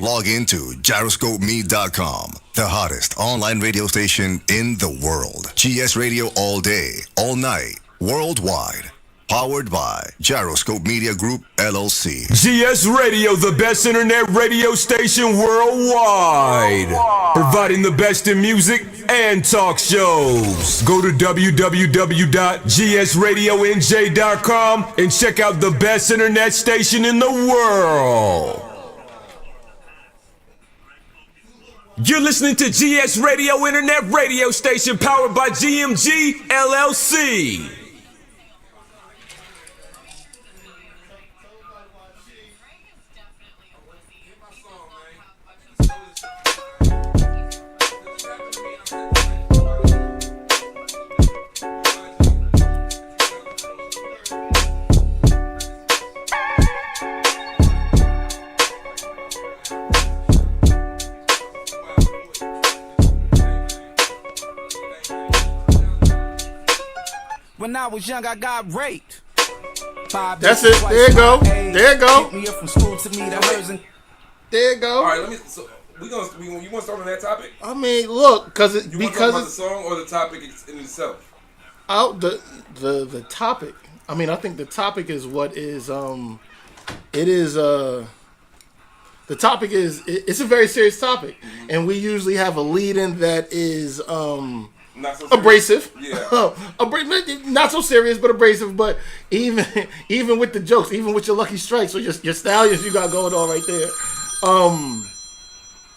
Log into gyroscopeme.com, the hottest online radio station in the world. GS Radio all day, all night, worldwide. Powered by Gyroscope Media Group, LLC. GS Radio, the best internet radio station worldwide. Providing the best in music and talk shows. Go to www.gsradionj.com and check out the best internet station in the world. You're listening to GS Radio, internet radio station powered by GMG, LLC. When I was young, I got raped. That's it. There you go. There you go. Me up from school to me to hers and there you go. All right, let me. So you want to start on that topic? I mean, look, because You want to talk about the song or the topic in itself? Out the topic. I mean, I think the topic is what is the topic is it's a very serious topic, and we usually have a lead-in that is Not so abrasive. Yeah. Not so serious, but abrasive. But even with the jokes, even with your lucky strikes or your stallions you got going on right there.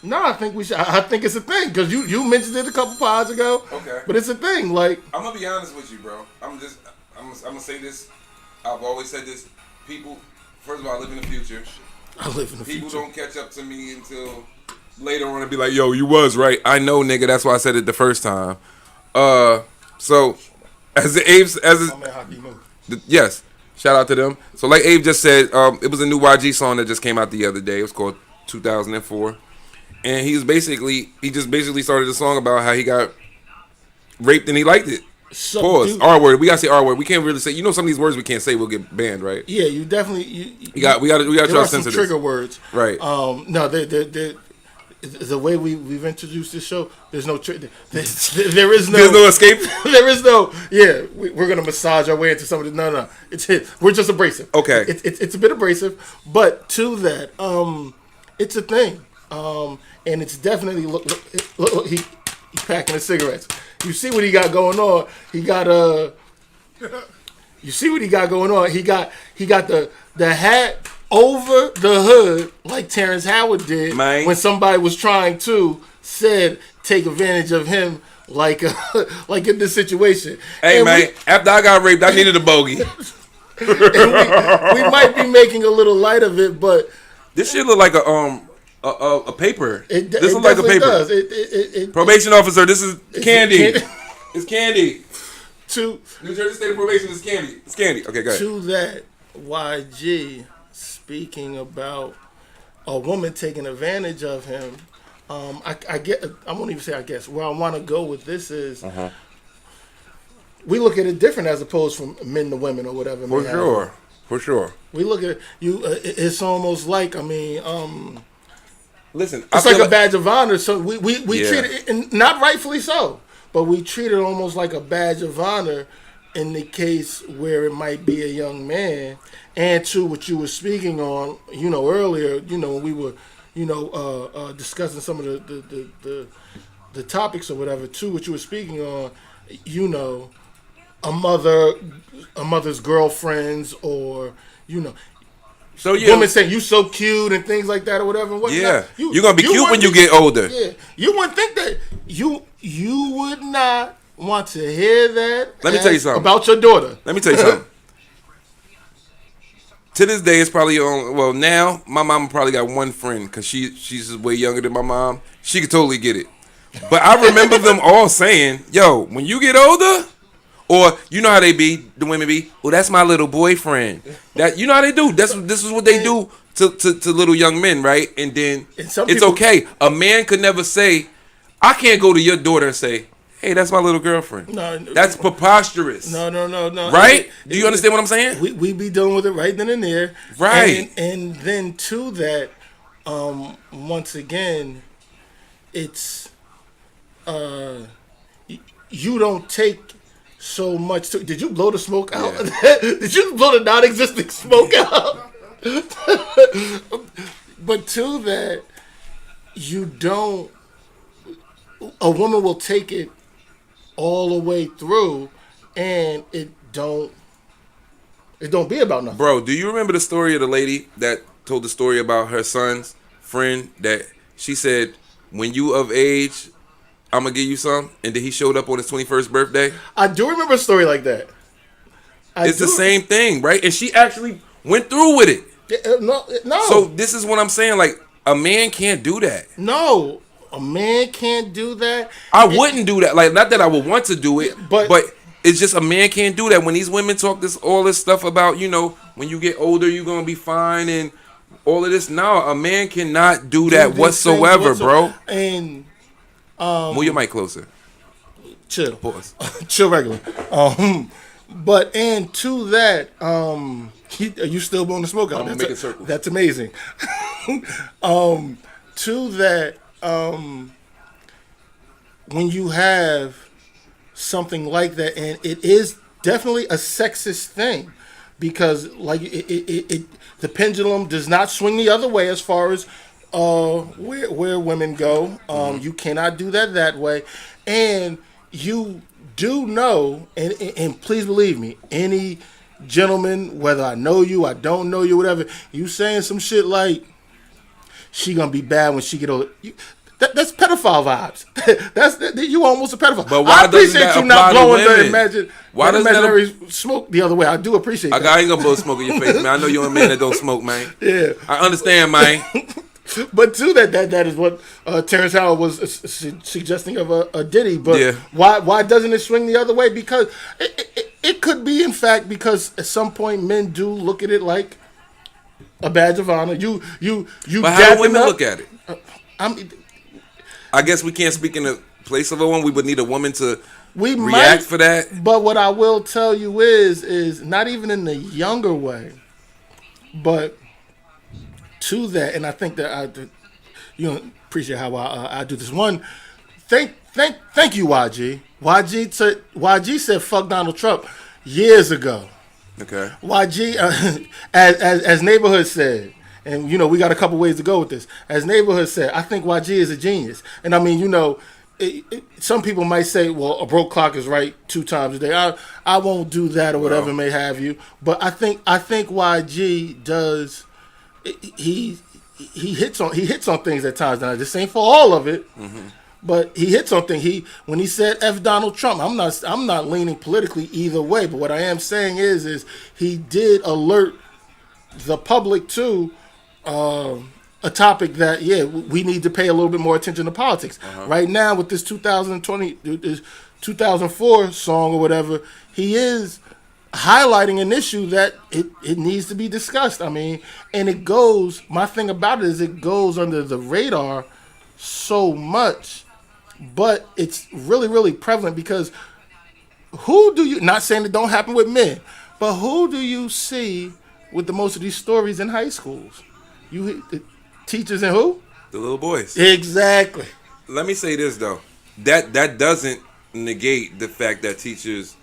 No, I think we should. I think it's a thing because you mentioned it a couple pods ago. Okay. But it's a thing. Like I'm gonna be honest with you, bro. I'm gonna say this. I've always said this. People, first of all, I live in the future. I live in the People future. don't catch up to me until later on and be like, "Yo, you was right." I know, nigga. That's why I said it the first time. So as yes, shout out to them. So like Abe just said, it was a new YG song that just came out the other day. It was called 2004, and he just basically started a song about how he got raped and he liked it. So, Pause. dude, R word. We gotta say R word. We can't really say. You know, some of these words we can't say. We'll get banned, right? yeah, you definitely. We got to there try are to some censor trigger this. words. Right. No, the way we've introduced this show, there's no there is no There's no escape. there is no we're gonna massage our way into some of this. No, it's it. We're just abrasive. Okay. It's a bit abrasive, but to that, it's a thing, and it's definitely look he packing his cigarettes. You see what he got going on? He got You see what he got going on? He got the hat over the hood like Terrence Howard did when somebody was trying to take advantage of him like in this situation. Hey and man, after I got raped, I needed a bogey. we might be making a little light of it, but This shit look like a paper. This look like a paper. Does. Probation officer, this is candy. It's candy. To New Jersey State of Probation is candy. It's candy. Okay, go ahead. to that, YG speaking about a woman taking advantage of him. I won't even say I guess. Where I want to go with this is we look at it different as opposed from men to women or whatever. For sure. We look at you. It's almost like Listen, it's like a badge of honor. So we Yeah. treat it, and not rightfully so, but we treat it almost like a badge of honor in the case where it might be a young man. And to what you were speaking on, earlier, when we were, discussing some of the topics or whatever. To what you were speaking on, a mother's girlfriends or So yeah, women saying you so cute and things like that or whatever. And whatnot. yeah. You're gonna be cute when wouldn't you get older. Yeah, you wouldn't think that you would not want to hear that. Let me tell you something about your daughter. Let me tell you something. To this day, it's probably on. Well, now my mama probably got one friend because she's just way younger than my mom. She could totally get it. But I remember them all saying, "Yo, when you get older." Or you know how they be, the women be, well, that's my little boyfriend. That you know how they do. This is what they do to little young men, right? And then it's okay. A man could never say, I can't go to your daughter and say, hey, that's my little girlfriend. No, that's preposterous. No. Right? Do you understand what I'm saying? We be dealing with it right then and there. Right. And then to that, once again, it's you don't take so much. Did you blow the smoke out? Yeah. Did you blow the non-existent smoke out? But to that, you don't. A woman will take it all the way through, and it don't be about nothing. Bro, do you remember the story of the lady that told the story about her son's friend that she said, when you of age, I'm going to give you some, and then he showed up on his 21st birthday? I do remember a story like that. It's the same thing, right? And she actually went through with it. No. So this is what I'm saying. Like, a man can't do that. No, a man can't do that. I wouldn't do that. Like, not that I would want to do it, but it's just a man can't do that. When these women talk all this stuff about, when you get older, you're going to be fine and all of this. No, a man cannot do that whatsoever, bro. And move your mic closer. Chill. Pause. Chill regular. But and to that, are you still blowing the smoke out? I'm making circles. That's amazing. To that, when you have something like that, and it is definitely a sexist thing, because like the pendulum does not swing the other way as far as where women go. You cannot do that way, and you do know, and please believe me, any gentleman, whether I know you, I don't know you, whatever, you saying some shit like she gonna be bad when she get older. That's pedophile vibes. That's you almost a pedophile. But why I appreciate doesn't that you not apply to blowing the women? Why doesn't that imaginary smoke the other way. I do appreciate that. I ain't gonna blow smoke in your face, man. I know you're a man that don't smoke, man. Yeah, I understand, man. But to that is what Terrence Howard was suggesting of a Diddy. But yeah. why doesn't it swing the other way? Because it could be, in fact, because at some point men do look at it like a badge of honor. But how do women look at it? I guess we can't speak in the place of a woman. We would need a woman to react for that. But what I will tell you is not even in the younger way, but to that, and I think that you appreciate how I do this. One, thank you, YG. YG said fuck Donald Trump years ago. Okay. YG, as Neighborhood said, and we got a couple ways to go with this. As Neighborhood said, I think YG is a genius, and I mean, some people might say, well, a broke clock is right 2 times a day. I won't do that or whatever may have you, but I think YG does. He hits on things at times. Now this ain't for all of it, but he hits on things. When he said F Donald Trump, I'm not leaning politically either way. But what I am saying is he did alert the public to a topic that we need to pay a little bit more attention to politics. Right now with this 2004 song or whatever, he is highlighting an issue that it needs to be discussed. I mean, and it goes, my thing about it is it goes under the radar so much, but it's really, really prevalent because who do you, not saying it don't happen with men, but who do you see with the most of these stories in high schools? The teachers and who? The little boys. Exactly. Let me say this though. That doesn't negate the fact that teachers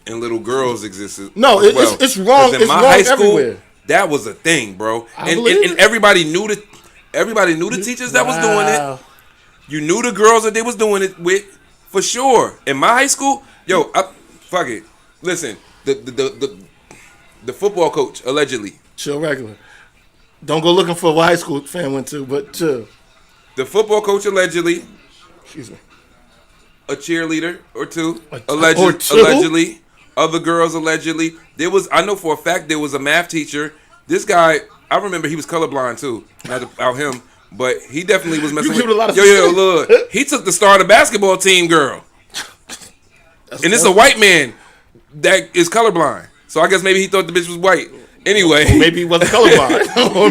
and little girls existed. No, it's wrong. It's wrong high school, everywhere. That was a thing, bro. And it. everybody knew the teachers that was doing it. You knew the girls that they was doing it with, for sure. In my high school, fuck it. Listen, the football coach allegedly. Chill regular. Don't go looking for what high school fan went to, but chill. The football coach allegedly. Excuse me. A cheerleader or two. Allegedly. Other girls allegedly. I know for a fact there was a math teacher. This guy, I remember he was colorblind too. Not about him, but he definitely was messing with. Look. He took the starter basketball team girl. And it's a white man that is colorblind. So I guess maybe he thought the bitch was white. Anyway. Or maybe he wasn't colorblind. or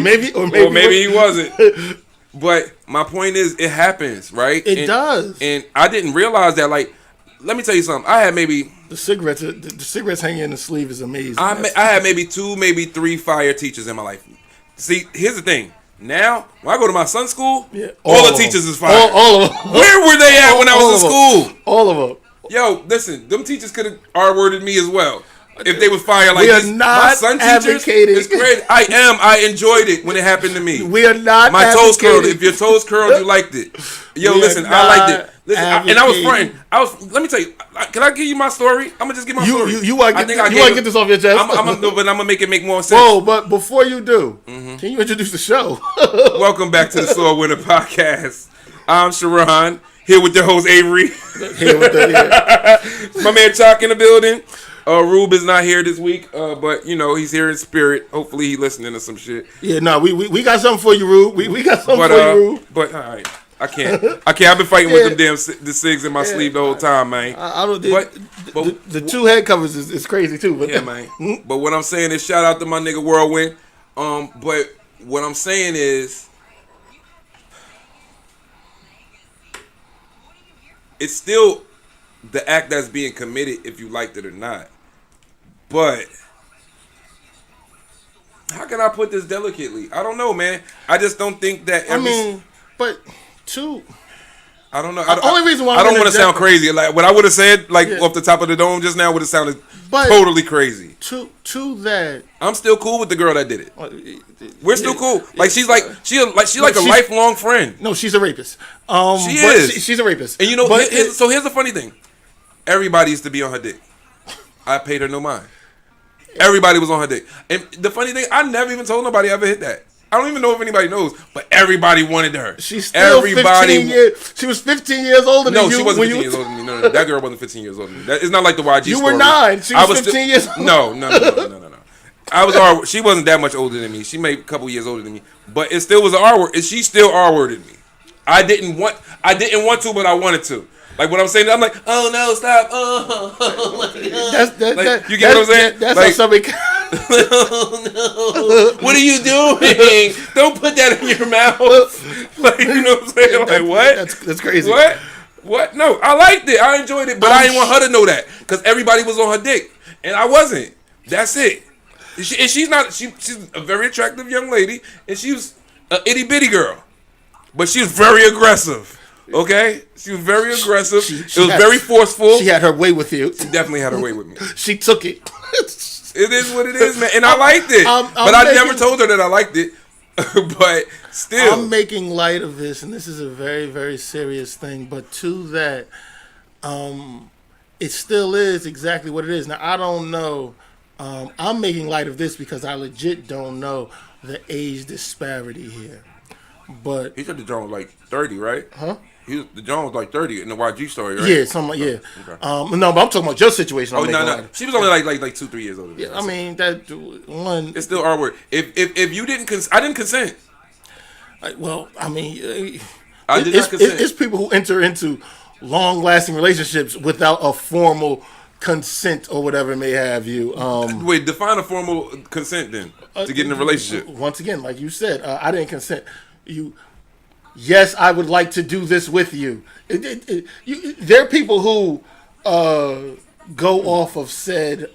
maybe he wasn't. But my point is, it happens, right? It does. And I didn't realize that. Like, let me tell you something. I had maybe the cigarettes hanging in the sleeve is amazing. I had maybe 2, maybe 3 fire teachers in my life. See, here's the thing: Now, when I go to my son's school, Yeah, all the of teachers them. is fired. All of them. Where were they at when I was in school? All of them. Yo, listen, them teachers could have R-worded me as well. If they was fired like We are this, not my son teachers, advocating. it's crazy. I enjoyed it when it happened to me. We are not My toes curled. advocating. If your toes curled, you liked it. Yo, We are listen, I liked it. not Listen, and I was advocating. fronting. Let me tell you. Can I give you my story? I'm gonna just give my story. You want to get this off your chest? But I'm gonna make it make more sense. Whoa, but before you do, can you introduce the show? Welcome back to the SOAR Winner Podcast. I'm Sharon, here with your host Avery. Here with the, My man Chalk in the building. Rube is not here this week, but you know he's here in spirit. Hopefully he listening to some shit. Yeah, no, we got something for you, Rube. We got something for you, Rube. But all right, I can't. I've been fighting with them damn the cigs in my sleeve the whole time, man. I don't. But the two head covers is crazy too. But yeah, man. But what I'm saying is, shout out to my nigga Whirlwind. But what I'm saying is, it's still the act that's being committed, if you liked it or not. But how can I put this delicately? I don't know, man. I just don't think that. But two. I don't know. Only reason why I don't want to sound crazy. Like what I would have said, off the top of the dome just now, would have sounded totally crazy. To that, I'm still cool with the girl that did it. We're still cool. Like she's like a lifelong friend. No, she's a rapist. She is. She's a rapist. And you know, so here's the funny thing. Everybody used to be on her dick. I paid her no mind. Everybody was on her dick. And the funny thing, I never even told nobody I ever hit that. I don't even know if anybody knows, but everybody wanted her. She's still 15 years. She was 15 years older than you. No, she wasn't 15 years older than me. No, that girl wasn't 15 years older than me. It's not like the YG story. You were 9. She was 15 years old. No. I was she wasn't that much older than me. She may be a couple years older than me. But it still was an R word. And she still R worded me. I didn't want to, but I wanted to. Like what I'm saying, I'm like, oh no, stop. Oh my God. You get what I'm saying? That's like, how somebody. Oh no! What are you doing? Don't put that in your mouth. Like you know what I'm saying? Like what? That's crazy. What? No, I liked it. I enjoyed it, but I didn't want her to know that because everybody was on her dick and I wasn't. That's it. And she's not. She's a very attractive young lady, and she was an itty bitty girl, but she was very aggressive. Okay, she was very aggressive. It was very forceful. She had her way with you. She definitely had her way with me. She took it. It is what it is, man, and I liked it. But I never told her that I liked it. But still, I'm making light of this, and this is a very, very serious thing. But to that, it still is exactly what it is. Now I don't know. I'm making light of this because I legit don't know the age disparity here. But he said the John was like 30, right? Huh? The John was like 30 in the YG story, right? Yeah, something like Okay. No, but I'm talking about your situation. Oh no, she was only like 2-3 years older. Yeah, I mean that one. It's still our word. If you didn't, I didn't consent. Well, I mean, I did not consent. It's people who enter into long-lasting relationships without a formal consent or whatever it may have you. Wait, define a formal consent then to get in a relationship. Once again, like you said, I didn't consent. Yes, I would like to do this with you. There are people who go off of said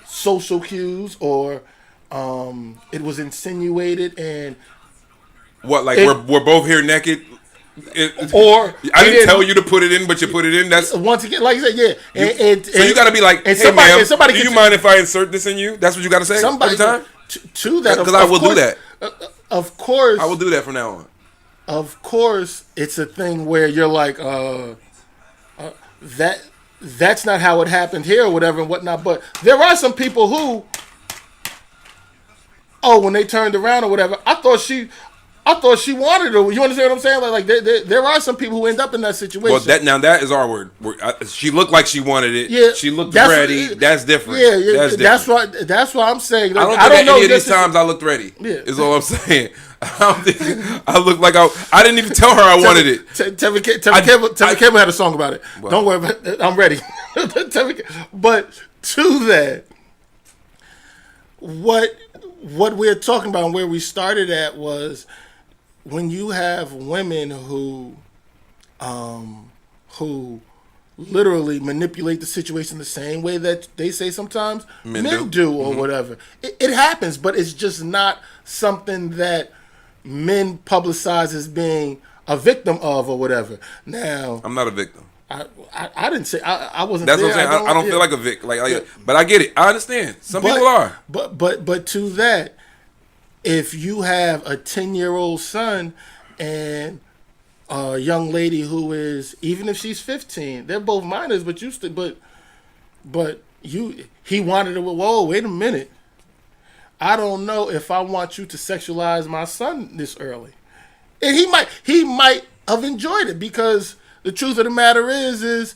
social cues or it was insinuated and what we're both here naked. Or I didn't tell you to put it in, but you put it in. That's once again, like you said, yeah. So you got to be like, hey, ma'am, do you mind if I insert this in you? That's what you got to say every time. To that, because I will do that. Of course, I will do that from now on. Of course, it's a thing where you're like, that's not how it happened here or whatever and whatnot. But there are some people who, when they turned around or whatever, I thought she wanted her. You understand what I'm saying? Like there are some people who end up in that situation. Well, that is our word. She looked like she wanted it. Yeah, she looked ready. That's different. Yeah, that's why I'm saying. Like, I don't know any of these times I looked ready. Yeah, is all I'm saying. I don't think I looked like I didn't even tell her I wanted it. Tevin Campbell had a song about it. Well, don't worry about it. I'm ready. But to that, what we're talking about and where we started at was when you have women who literally manipulate the situation the same way that they say sometimes men do or whatever. It happens, but it's just not something that men publicize as being a victim of or whatever. Now, I'm not a victim. I didn't say I wasn't. That's there. what I'm saying. I don't feel like a victim. But I get it. I understand. Some people are. But to that, if you have a 10-year-old son and a young lady who is, even if she's 15, they're both minors, but he wanted to. Whoa, wait a minute. I don't know if I want you to sexualize my son this early, and he might have enjoyed it because the truth of the matter is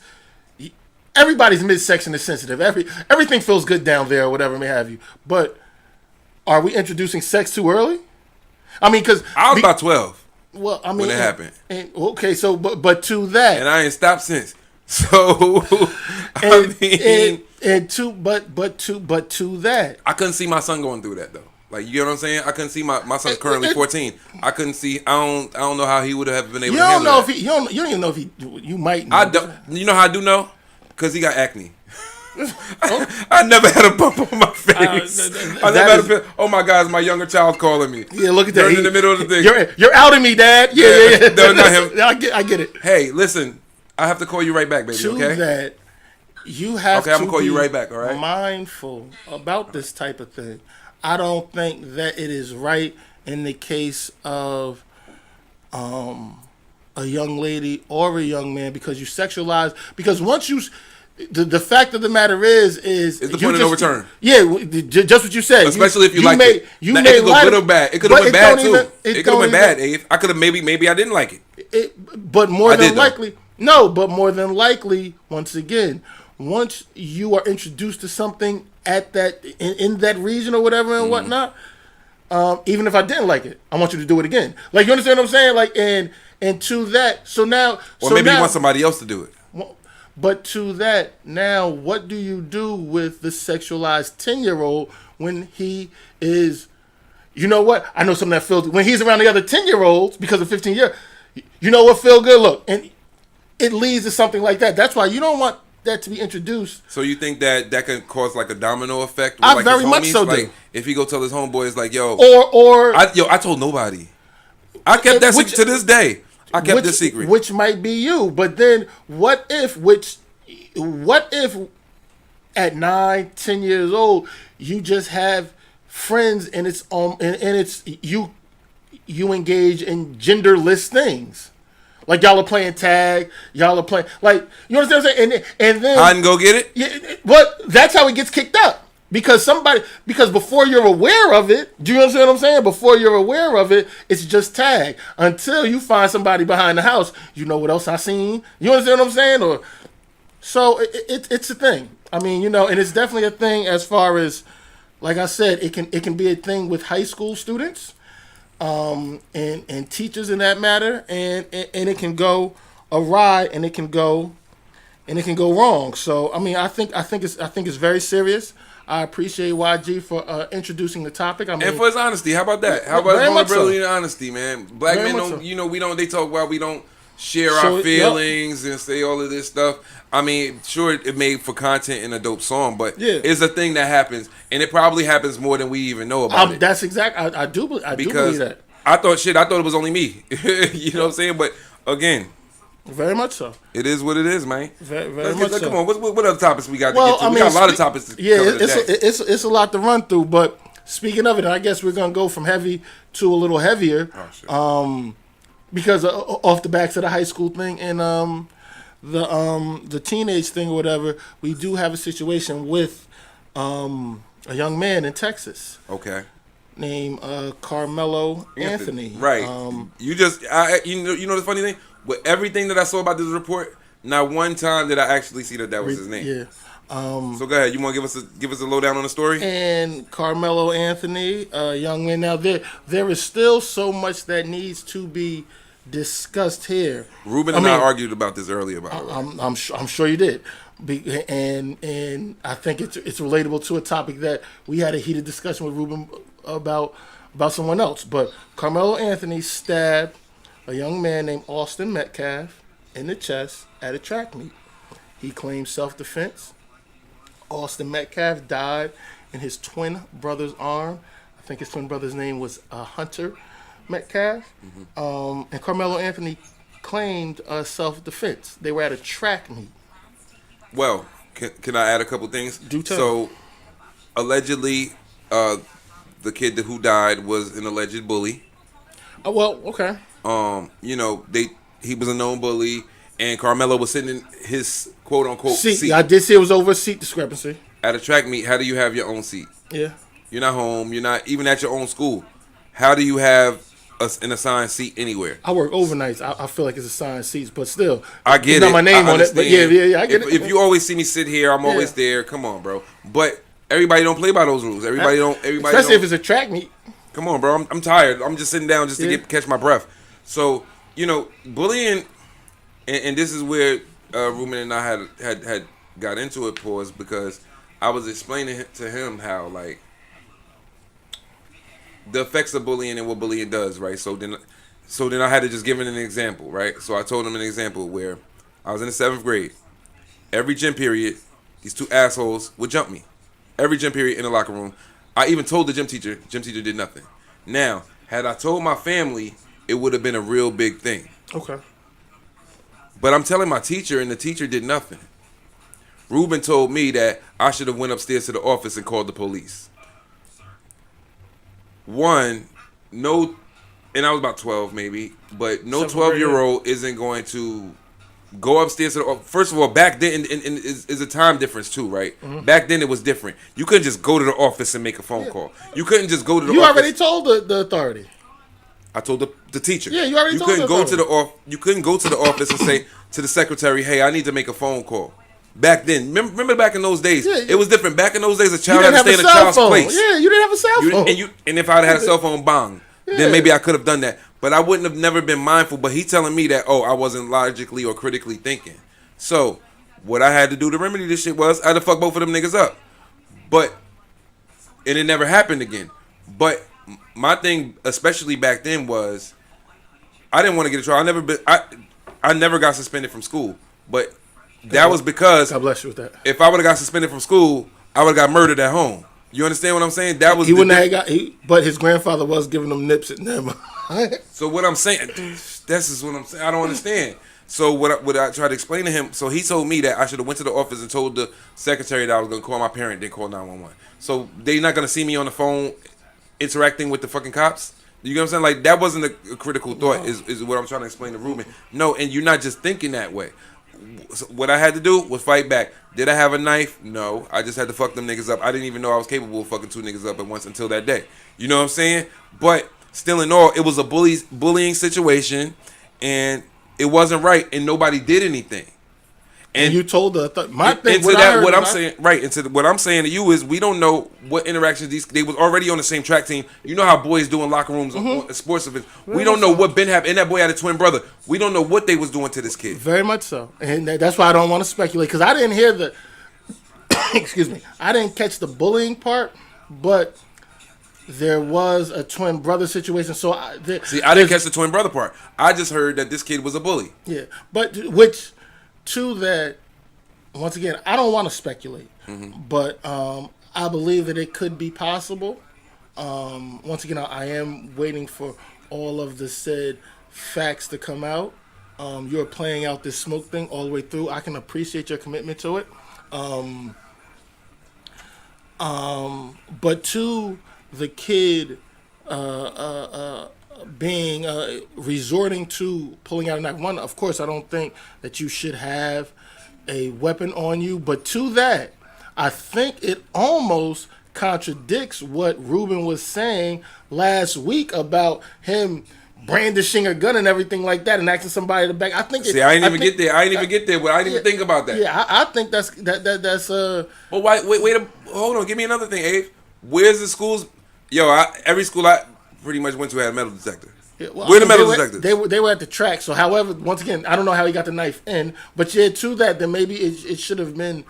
everybody's midsection is sensitive. Everything feels good down there or whatever may have you. But are we introducing sex too early? I mean, because I was about 12. Well, I mean, when it happened. Okay, so but to that, and I ain't stopped since. So but to that, I couldn't see my son going through that though. Like, you know what I'm saying? I couldn't see my son's currently 14. I couldn't see. I don't know how he would have been able to handle that. You don't even know if you might know. I don't. You know how I do know? Because he got acne. I never had a bump on my face. I never had oh my God, it's my younger child calling me. Yeah, look at that. In the middle of the thing. You're outing me, Dad. Yeah. No, not him. I get it. Hey, listen, I have to call you right back, baby. To okay? That, you have I'm gonna call you right back. All right. Mindful about this type of thing. I don't think that it is right in the case of a young lady or a young man because you sexualize. Because once you, the fact of the matter is the point of no return. Yeah, just what you said. Especially if you like it. You made it go good or bad. It could have been bad too. It could have been bad, Dave. I could have maybe I didn't like it. But more than likely, no. But more than likely, once again, once you are introduced to something at that in that region or whatever and whatnot, even if I didn't like it, I want you to do it again. Like, you understand what I'm saying? Like, and to that, so now, or maybe you want somebody else to do it. But to that, now, what do you do with the sexualized 10-year-old when he is, you know what? I know something that feels, when he's around the other 10-year-olds because of 15 years, you know what feel good? Look, and it leads to something like that. That's why you don't want that to be introduced. So you think that can cause like a domino effect? I very much so do. Like, if he go tell his homeboys, like, yo, I told nobody. I kept that secret to this day. I kept this secret. Which might be you. But then what if at 9, 10 years old, you just have friends and it's you engage in genderless things. Like, y'all are playing tag, y'all are playing, like, you understand what I'm saying? And then hide and go get it? Yeah, but that's how it gets kicked up. Because before you're aware of it, do you understand what I'm saying? Before you're aware of it, it's just tag. Until you find somebody behind the house, you know what else I seen? You understand what I'm saying? So it's a thing. I mean, you know, and it's definitely a thing as far as, like I said, it can be a thing with high school students, and teachers in that matter, and it can go awry and it can go wrong. So I mean, I think it's very serious. I appreciate YG for introducing the topic. I mean, and for his honesty. How about that? How about vulnerability and honesty, man? Black men don't, they talk about we don't share our feelings and say all of this stuff. I mean, sure, it made for content in a dope song, but it's a thing that happens, and it probably happens more than we even know about it. That's exactly. I do believe that. I thought it was only me. You know what I'm saying? But again, very much so. It is what it is, man. Very much so. Come on, what other topics we got to get to? We got a lot of topics to cover today. It's a lot to run through, but speaking of it, I guess we're going to go from heavy to a little heavier. Oh, shit. Because off the backs of the high school thing and the teenage thing or whatever, we do have a situation with a young man in Texas. Okay. Named Carmelo Anthony. Right. You know the funny thing? With everything that I saw about this report, not one time did I actually see that was his name. Yeah. So go ahead. You want to give us a lowdown on the story? And Carmelo Anthony, young man. Now there is still so much that needs to be discussed here. Ruben and I argued about this earlier. I'm sure you did. And I think it's relatable to a topic that we had a heated discussion with Ruben about someone else. But Carmelo Anthony stabbed a young man named Austin Metcalf in the chest at a track meet. He claimed self-defense. Austin Metcalf died in his twin brother's arm. I think his twin brother's name was Hunter Metcalf. And Carmelo Anthony claimed self-defense. They were at a track meet. Well, can I add a couple things? Do tell. So, allegedly, the kid who died was an alleged bully. Oh, well, okay. He was a known bully, and Carmelo was sitting in his quote unquote seat I did see it was over a seat discrepancy. at a track meet. How do you have your own seat? Yeah. You're not home. You're not even at your own school. How do you have an assigned seat anywhere? I work overnights. I feel like it's assigned seats, but still, I get it's it. not my name I on it, but understand. yeah, I get it. If you always see me sit here, I'm always there. Come on, bro. But everybody don't play by those rules. Everybody Especially don't. if it's a track meet. Come on, bro. I'm tired. I'm just sitting down just to catch my breath. So, bullying, and this is where Ruben and I had got into it, pause, because I was explaining to him how, like, the effects of bullying and what bullying does, right? So then I had to just give him an example, right? So I told him an example where I was in the 7th grade. Every gym period, these two assholes would jump me. Every gym period in the locker room. I even told the gym teacher did nothing. Now, had I told my family, it would have been a real big thing. Okay. But I'm telling my teacher, and the teacher did nothing. Ruben told me that I should have went upstairs to the office and called the police. And I was about 12 maybe, but no 12-year-old isn't going to go upstairs to the office. First of all, back then, and is a time difference too, right? Mm-hmm. Back then it was different. You couldn't just go to the office and make a phone call. You couldn't just go to the office. You already told the authority. I told the teacher. Yeah, you already told couldn't the go authority. You couldn't go to the office and say to the secretary, "Hey, I need to make a phone call." Back then, remember back in those days, it was different. Back in those days, a child had to stay in a child's place. Yeah, you didn't have a cell phone. And if I'd had a cell phone, bang, then maybe I could have done that. But I wouldn't have never been mindful. But he telling me that, I wasn't logically or critically thinking. So what I had to do to remedy this shit was I had to fuck both of them niggas up. And it never happened again. But my thing, especially back then, was I didn't want to get in trouble. I never got suspended from school. But that was because God bless you with that. If I would have got suspended from school, I would have got murdered at home. You understand what I'm saying? That was he wouldn't have got. But his grandfather was giving him nips at never. So what I'm saying, this is what I'm saying. I don't understand. So what I tried to explain to him. So he told me that I should have went to the office and told the secretary that I was going to call my parent, then call 911. So they not going to see me on the phone interacting with the fucking cops. You know what I'm saying? Like, that wasn't a critical thought. No. Is what I'm trying to explain to Ruben. No, and you're not just thinking that way. So what I had to do was fight back. Did I have a knife? No. I just had to fuck them niggas up. I didn't even know I was capable of fucking two niggas up at once until that day. You know what I'm saying? But still in all, it was a bullying situation, and it wasn't right, and nobody did anything. And you told my thing. What I'm saying to you is we don't know what interactions they was already on the same track team. You know how boys do in locker rooms on sports events. We don't know what been happening. And that boy had a twin brother. We don't know what they was doing to this kid. Very much so, and that's why I don't want to speculate, because I didn't hear the. Excuse me, I didn't catch the bullying part, but there was a twin brother situation. So I didn't catch the twin brother part. I just heard that this kid was a bully. Yeah, but which. To that, once again, I don't want to speculate, but I believe that it could be possible. Once again, I am waiting for all of the said facts to come out. You're playing out this smoke thing all the way through. I can appreciate your commitment to it. But to the kid resorting to pulling out a knife. One, of course, I don't think that you should have a weapon on you, but to that, I think it almost contradicts what Ruben was saying last week about him brandishing a gun and everything like that and asking somebody to back. I think. I ain't even get there. I didn't even think about that. Yeah, I think that's. But wait, hold on. Give me another thing, Abe. Where's the schools? Every school I pretty much went to had a metal detector. Yeah, where the metal detectors? They were at the track. So, however, once again, I don't know how he got the knife in, but to that, then maybe it should have been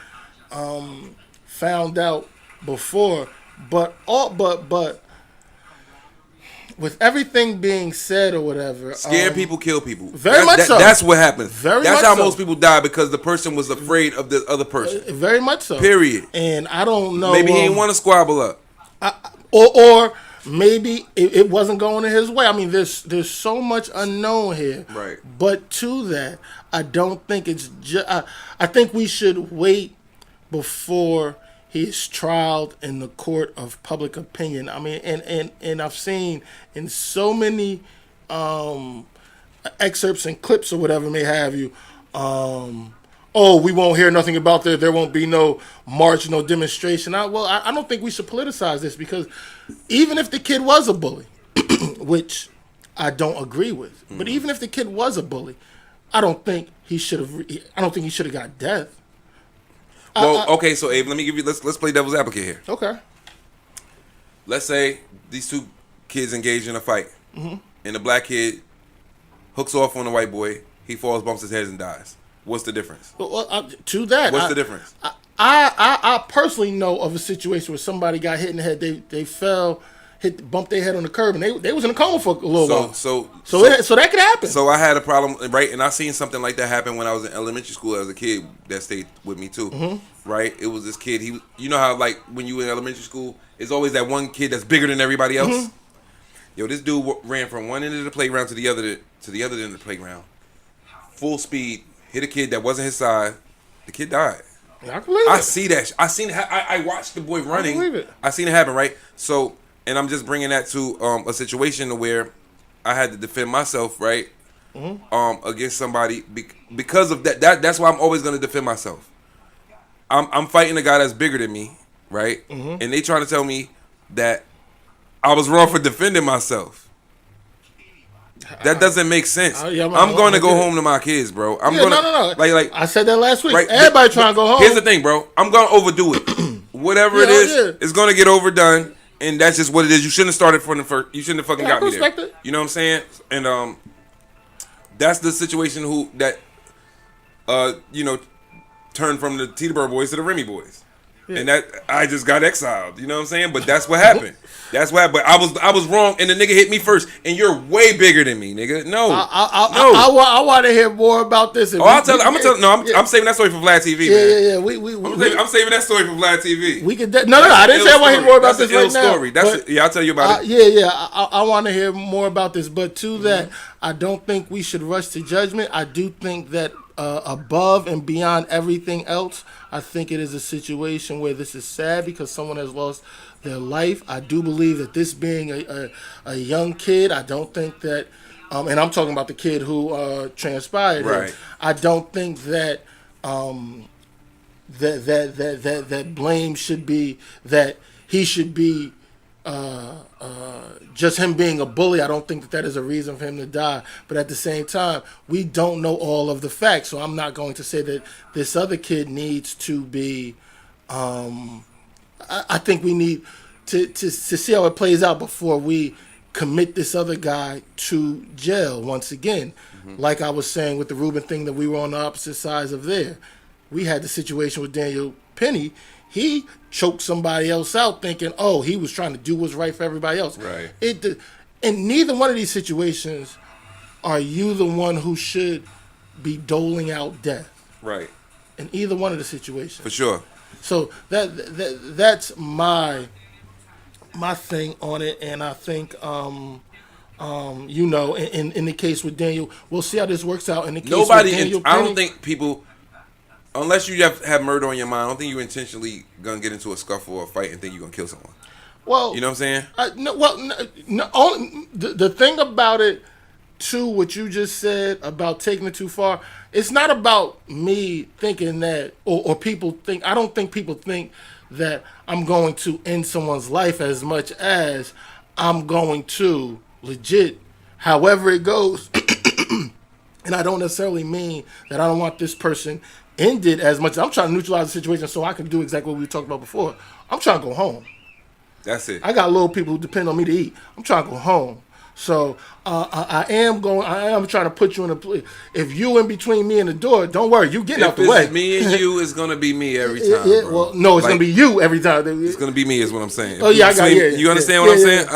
found out before. But with everything being said or whatever, Scared people kill people. Very much so. That's what happened. Very that's much how so. most people die, because the person was afraid of the other person. Very much so. Period. And I don't know. Maybe he didn't want to squabble up. Or maybe it wasn't going in his way. I mean, there's so much unknown here. Right. But to that, I don't think it's just. I think we should wait before he's trialed in the court of public opinion. I mean, and I've seen in so many excerpts and clips or whatever may have you. Oh, we won't hear nothing about that. There won't be no march, no demonstration. I don't think we should politicize this, because even if the kid was a bully, which I don't agree with, but even if the kid was a bully, I don't think he should have got death. Well, okay, so Abe, let's play devil's advocate here. Okay. Let's say these two kids engage in a fight, and the black kid hooks off on the white boy. He falls, bumps his head, and dies. What's the difference? Well, to that, what's the difference? I personally know of a situation where somebody got hit in the head. They fell, bumped their head on the curb, and they was in a coma for a little while. So that could happen. So I had a problem, right? And I seen something like that happen when I was in elementary school as a kid. That stayed with me too, right? It was this kid. You know how like when you in elementary school, it's always that one kid that's bigger than everybody else. Yo, this dude ran from one end of the playground to the other end of the playground, full speed. Hit a kid that wasn't his size. The kid died. I believe it. I see that. I watched the boy running. I believe it. I seen it happen, right? So, and I'm just bringing that to a situation where I had to defend myself, right? Against somebody because of that. That's why I'm always going to defend myself. I'm fighting a guy that's bigger than me, right? And they trying to tell me that I was wrong for defending myself. That doesn't make sense. I'm going to go home to my kids, bro. No. Like I said that last week. Right, Everybody trying to go home. Here's the thing, bro. I'm going to overdo it. Whatever it is, it's going to get overdone, and that's just what it is. You shouldn't have started from the first. You shouldn't have fucking got me there. It. You know what I'm saying? And that's the situation turned from the Teterboro boys to the Remy boys. And that I just got exiled, you know what I'm saying? But that's what happened. That's why. But I was wrong, and the nigga hit me first. And you're way bigger than me, nigga. No, I want to hear more about this. I'm saving that story for Vlad TV. Man. I'm saving that story for Vlad TV. We could. No. I didn't say I want to hear more about this right now. Story. I'll tell you about it. I want to hear more about this. But to that, I don't think we should rush to judgment. I do think that above and beyond everything else, I think it is a situation where this is sad because someone has lost their life. I do believe that this being a young kid, I don't think that, and I'm talking about the kid who transpired. Right. I don't think that that blame should be that he should be just him being a bully. I don't think that is a reason for him to die. But at the same time, we don't know all of the facts. So I'm not going to say that this other kid needs to be. I think we need to see how it plays out before we commit this other guy to jail once again. Like I was saying with the Reuben thing, that we were on the opposite sides of there. We had the situation with Daniel Penny. He choked somebody else out thinking, oh, he was trying to do what's right for everybody else. Right. In neither one of these situations are you the one who should be doling out death. Right. In either one of the situations. For sure. So that's my thing on it, and I think in the case with Daniel, we'll see how this works out. In the case with Daniel Penny, I don't think people, unless you have murder on your mind, I don't think you intentionally gonna get into a scuffle or a fight and think you're gonna kill someone. Well, you know what I'm saying? The thing about it, too, what you just said about taking it too far, it's not about me thinking that, or people think, I don't think people think that I'm going to end someone's life as much as I'm going to legit, however it goes, and I don't necessarily mean that I don't want this person ended as much. I'm trying to neutralize the situation so I can do exactly what we talked about before. I'm trying to go home. That's it. I got little people who depend on me to eat. I'm trying to go home. So I am trying to put you in a place. If you in between me and the door, don't worry, you getting out the way. If it's me and you, it's gonna be me every time. Bro. Well, no, it's gonna be you every time. It's gonna be me, is what I'm saying. Oh yeah, you understand what I'm saying?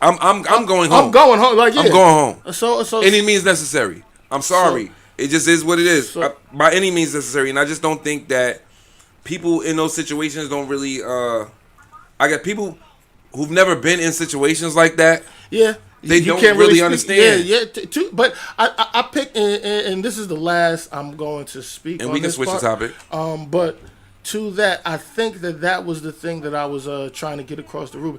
I'm going home. I'm going home. Like, yeah. I'm going home. So any means necessary. I'm sorry. It just is what it is. So, By any means necessary. And I just don't think that people in those situations don't really. I got people who've never been in situations like that. Yeah. They don't really understand. Yeah. But I picked, and this is the last I'm going to speak on. And we can switch the topic. But to that, I think that was the thing that I was trying to get across the room.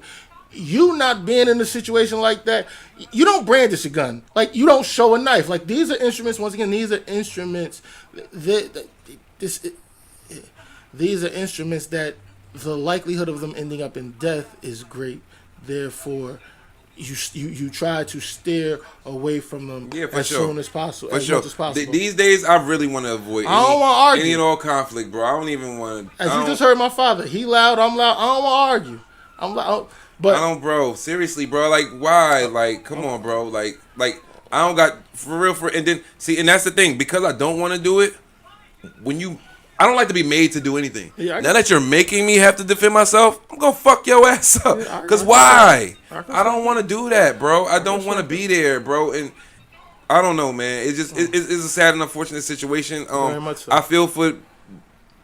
You not being in a situation like that, you don't brandish a gun. Like, you don't show a knife. Like, these are instruments. Once again, these are instruments. These are instruments that the likelihood of them ending up in death is great. Therefore, you try to steer away from them as soon as possible. For as sure. much as possible. These days, I really want to avoid I don't want to argue. any and all conflict, bro. I don't even want to. As you just heard my father. He loud, I'm loud. I don't want to argue. I'm loud. But I don't, bro. Seriously, bro. Like, why? Like, come on, bro. Like, I don't got for real. And then see, and that's the thing, because I don't want to do it. I don't like to be made to do anything. Yeah, now that you're making me have to defend myself, I'm gonna fuck your ass up. Cause why? I don't want to do that, bro. I don't want to be there, bro. And I don't know, man. It's just it's a sad and unfortunate situation. Very much so. I feel for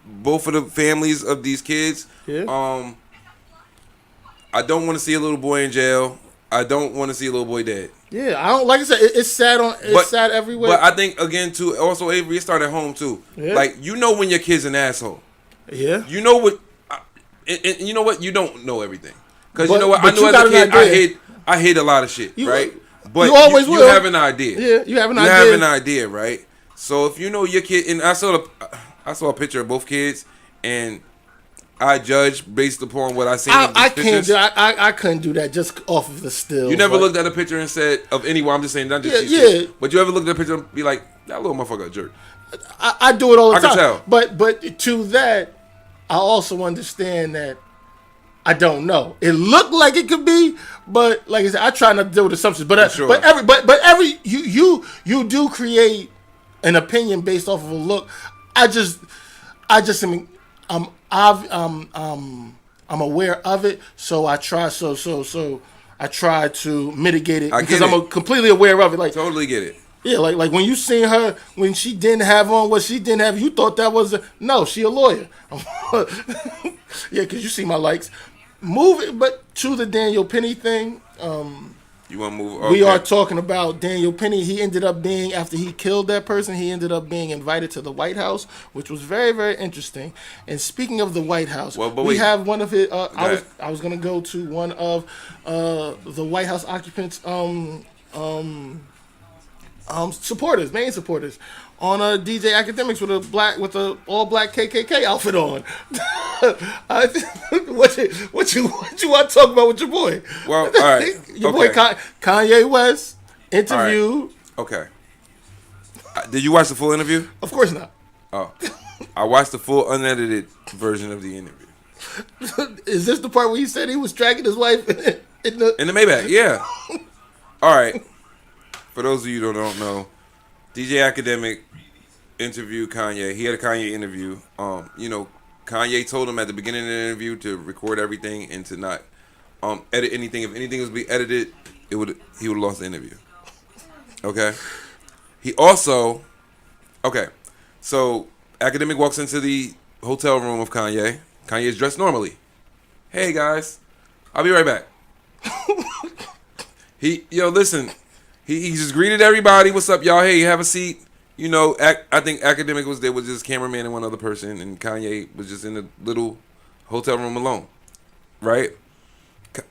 both of the families of these kids. Yeah. I don't want to see a little boy in jail. I don't want to see a little boy dead. Yeah, I don't, like I said, it's sad sad everywhere. But I think, again, too, also, Avery, it started at home, too. Yeah. Like, you know when your kid's an asshole. Yeah. You know what, and you know what, you don't know everything. Because you But- know what, I but know you as got a an kid, idea. I hate a lot of shit, right? But you always you will. have an idea. Yeah, you have an You idea. have an idea, right? So if you know your kid, and I saw a picture of both kids, and I judge based upon what I seen in these I can't pictures. do I couldn't do that just off of the still. You never looked at a picture and said of anyone. I'm just saying, not just Yeah, you. yeah. But you ever looked at a picture and be like, that little motherfucker a jerk. I do it all the I can time. tell. But to that, I also understand that I don't know. It looked like it could be, but like I said, I try not to deal with assumptions. But sure. but every you do create an opinion based off of a look. I just I mean I'm aware of it, so I try I try to mitigate it because I'm completely aware of it. Like, Totally get it. yeah, like when you seen her when she didn't have on what she didn't have, you thought that was no, she a lawyer. Yeah, because you see my likes. Move it, but to the Daniel Penny thing. You want to move? We Okay. are talking about Daniel Penny. He ended up being, after he killed that person, he ended up being invited to the White House, which was very, very interesting. And speaking of the White House, Well, but we wait. have one of his. ahead. I was gonna go to one of the White House occupants' supporters, main supporters, on a DJ Academics with a all black KKK outfit on. What you want to talk about with your boy? Well, all right. Your boy Okay. Kanye West interview. Okay. Did you watch the full interview? Of course not. Oh, I watched the full unedited version of the interview. Is this the part where he said he was dragging his wife in the? In the Maybach, yeah. All right. For those of you who don't know, DJ Academic interviewed Kanye. He had a Kanye interview. Kanye told him at the beginning of the interview to record everything and to not edit anything. If anything was to be edited, he would have lost the interview. Okay. He also, so Academic walks into the hotel room of Kanye. Kanye is dressed normally. Hey guys, I'll be right back. Listen. He just greeted everybody. What's up, y'all? Hey, have a seat. I think Academic was there with just cameraman and one other person, and Kanye was just in the little hotel room alone, right?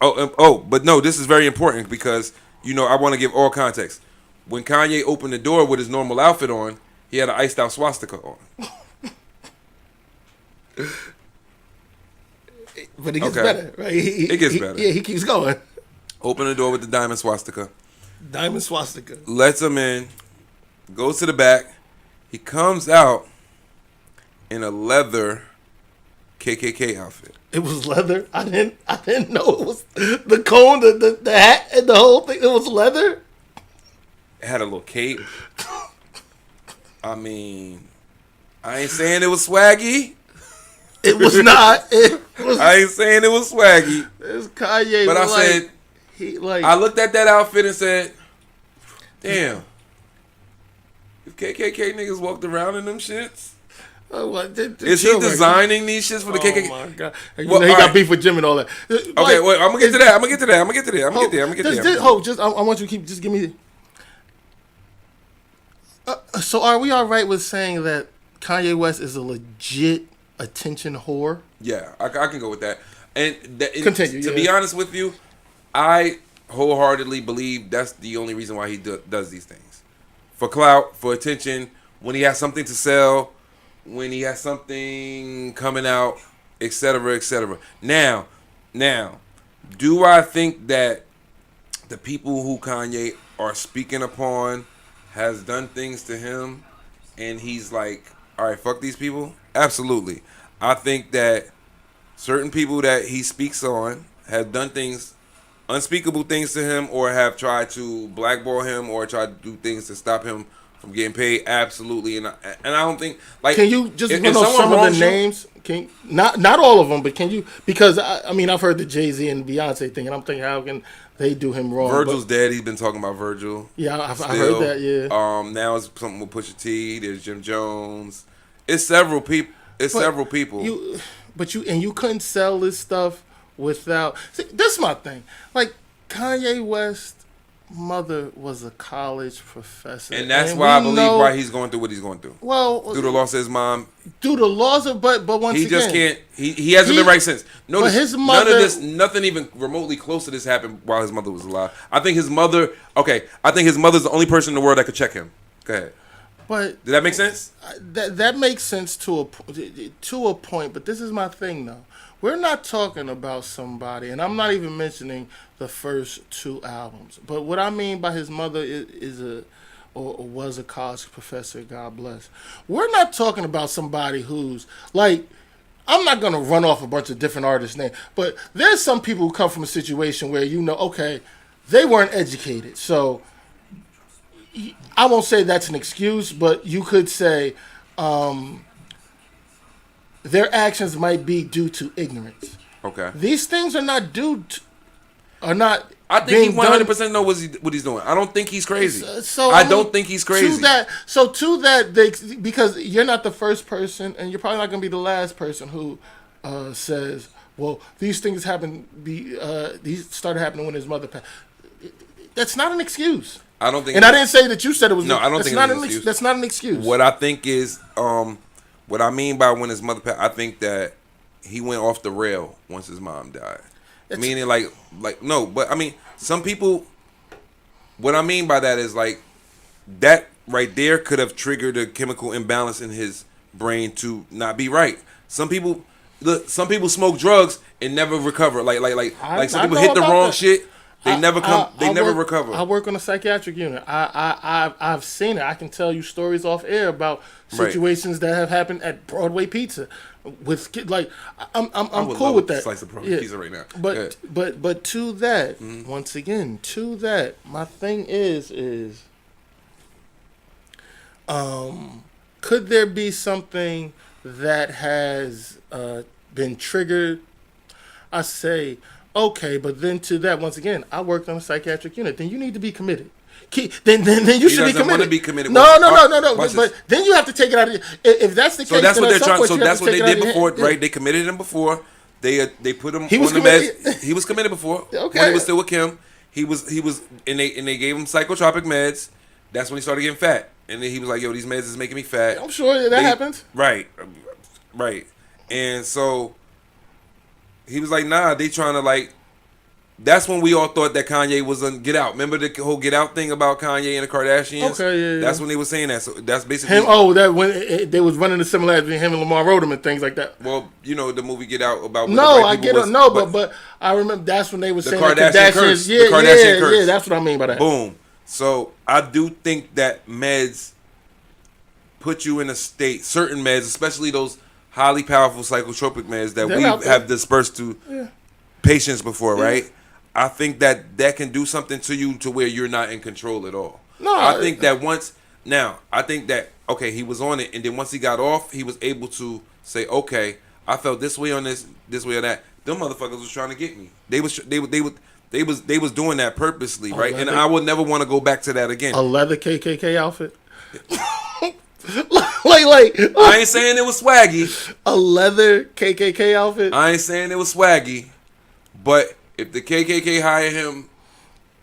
But no, this is very important because I want to give all context. When Kanye opened the door with his normal outfit on, he had an iced out swastika on. But it gets Okay. better, right? It gets better. Yeah, he keeps going. Open the door with the diamond swastika. Diamond swastika. Lets him in. Goes to the back. He comes out in a leather KKK outfit. It was leather. I didn't know it was the cone, the hat, and the whole thing. It was leather. It had a little cape. I mean, I ain't saying it was swaggy. It was not. It was. I ain't saying it was swaggy. It's Kanye. But I like, said He like I looked at that outfit and said, "Damn, if KKK niggas walked around in them shits, is he designing these shits for the KKK?" Oh my god! You Well, know, he got alright. beef with Jim and all that. Okay, wait, I'm gonna get to that. I'm gonna get to that. I want you to just give me. So are we all right with saying that Kanye West is a legit attention whore? Yeah, I can go with that. And Continue, To yeah. be honest with you, I wholeheartedly believe that's the only reason why he does these things. For clout, for attention, when he has something to sell, when he has something coming out, etc., etc. Now, do I think that the people who Kanye are speaking upon has done things to him and he's like, all right, fuck these people? Absolutely. I think that certain people that he speaks on have done things, unspeakable things to him, or have tried to blackball him or tried to do things to stop him from getting paid. Absolutely. And I don't think, like, Can you just if run off someone some of wrongs the you- names? Can not all of them, but can you? Because I mean, I've heard the Jay-Z and Beyonce thing, and I'm thinking, how can they do him wrong? Virgil's dead. He's been talking about Virgil. Yeah, I still. heard that. Yeah. Now it's something with Pusha T. There's Jim Jones. It's several people. You couldn't sell this stuff without. See, this is my thing. Like Kanye West mother was a college professor, And that's why I believe why he's going through what he's going through. Well, Through the loss of his mom, through the laws of, but once he again, just can't. He hasn't been right since. Notice, his none mother- of this, nothing even remotely close to this happened while his mother was alive. I think his mother. Okay, I think his mother's the only person in the world that could check him. Go ahead. But Did that make sense? that makes sense to a point. But this is my thing, though. We're not talking about somebody, and I'm not even mentioning the first two albums. But what I mean by his mother was a college professor. God bless. We're not talking about somebody who's like. I'm not gonna run off a bunch of different artists' names, but there's some people who come from a situation where okay, they weren't educated, so I won't say that's an excuse, but you could say their actions might be due to ignorance. Okay. These things are not I think he 100% know what he's doing. I don't think he's crazy. I don't think he's crazy. To that, because you're not the first person, and you're probably not going to be the last person who says, "Well, these things these started happening when his mother passed." That's not an excuse. I don't think. And I didn't say that you said it was. No, I don't think it's an excuse. That's not an excuse. What I think is, what I mean by when his mother passed, I think that he went off the rail once his mom died. Meaning, like no, but I mean, some people. What I mean by that is like that right there could have triggered a chemical imbalance in his brain to not be right. Some people smoke drugs and never recover. Like some people hit the wrong shit. They never recover. I work on a psychiatric unit. I've seen it. I can tell you stories off air about situations that have happened at Broadway Pizza with like I'm cool with that. Slice of Broadway Pizza right now. But to that, once again, to that, my thing is could there be something that has been triggered? I say, okay, but then to that, once again, I worked on a psychiatric unit. Then you need to be committed. Then you should be committed. Want to be committed. No. But then you have to take it out of. If that's the case, so that's what they're trying. So you have that's to what take they it did out of before, your hand. right? They committed him before. They put him He was on the committed. meds. He was committed before. Okay. When he was still with Kim, he was, and they gave him psychotropic meds. That's when he started getting fat, and then he was like, "Yo, these meds is making me fat." I'm sure that happens. Right. And so he was like, "Nah, they trying to like." That's when we all thought that Kanye was on Get Out. Remember the whole Get Out thing about Kanye and the Kardashians? Okay, yeah. That's when they were saying that. So that's basically that when they was running the similarity between him and Lamar Odom and things like that. Well, you know the movie Get Out about No, I get it. No, but I remember that's when they were saying Kardashian the Kardashians. curse. Yeah, The Kardashian curse. yeah. That's what I mean by that. Boom. So I do think that meds put you in a state. Certain meds, especially those highly powerful psychotropic meds that we have dispersed to patients before, right? I think that can do something to you to where you're not in control at all. No, I think that okay, he was on it, and then once he got off, he was able to say, okay, I felt this way on this way on that. Them motherfuckers was trying to get me. They They was doing that purposely, right? And leather? I would never want to go back to that again. A leather KKK outfit. I ain't saying it was swaggy. A leather KKK outfit. I ain't saying it was swaggy. But if the KKK hire him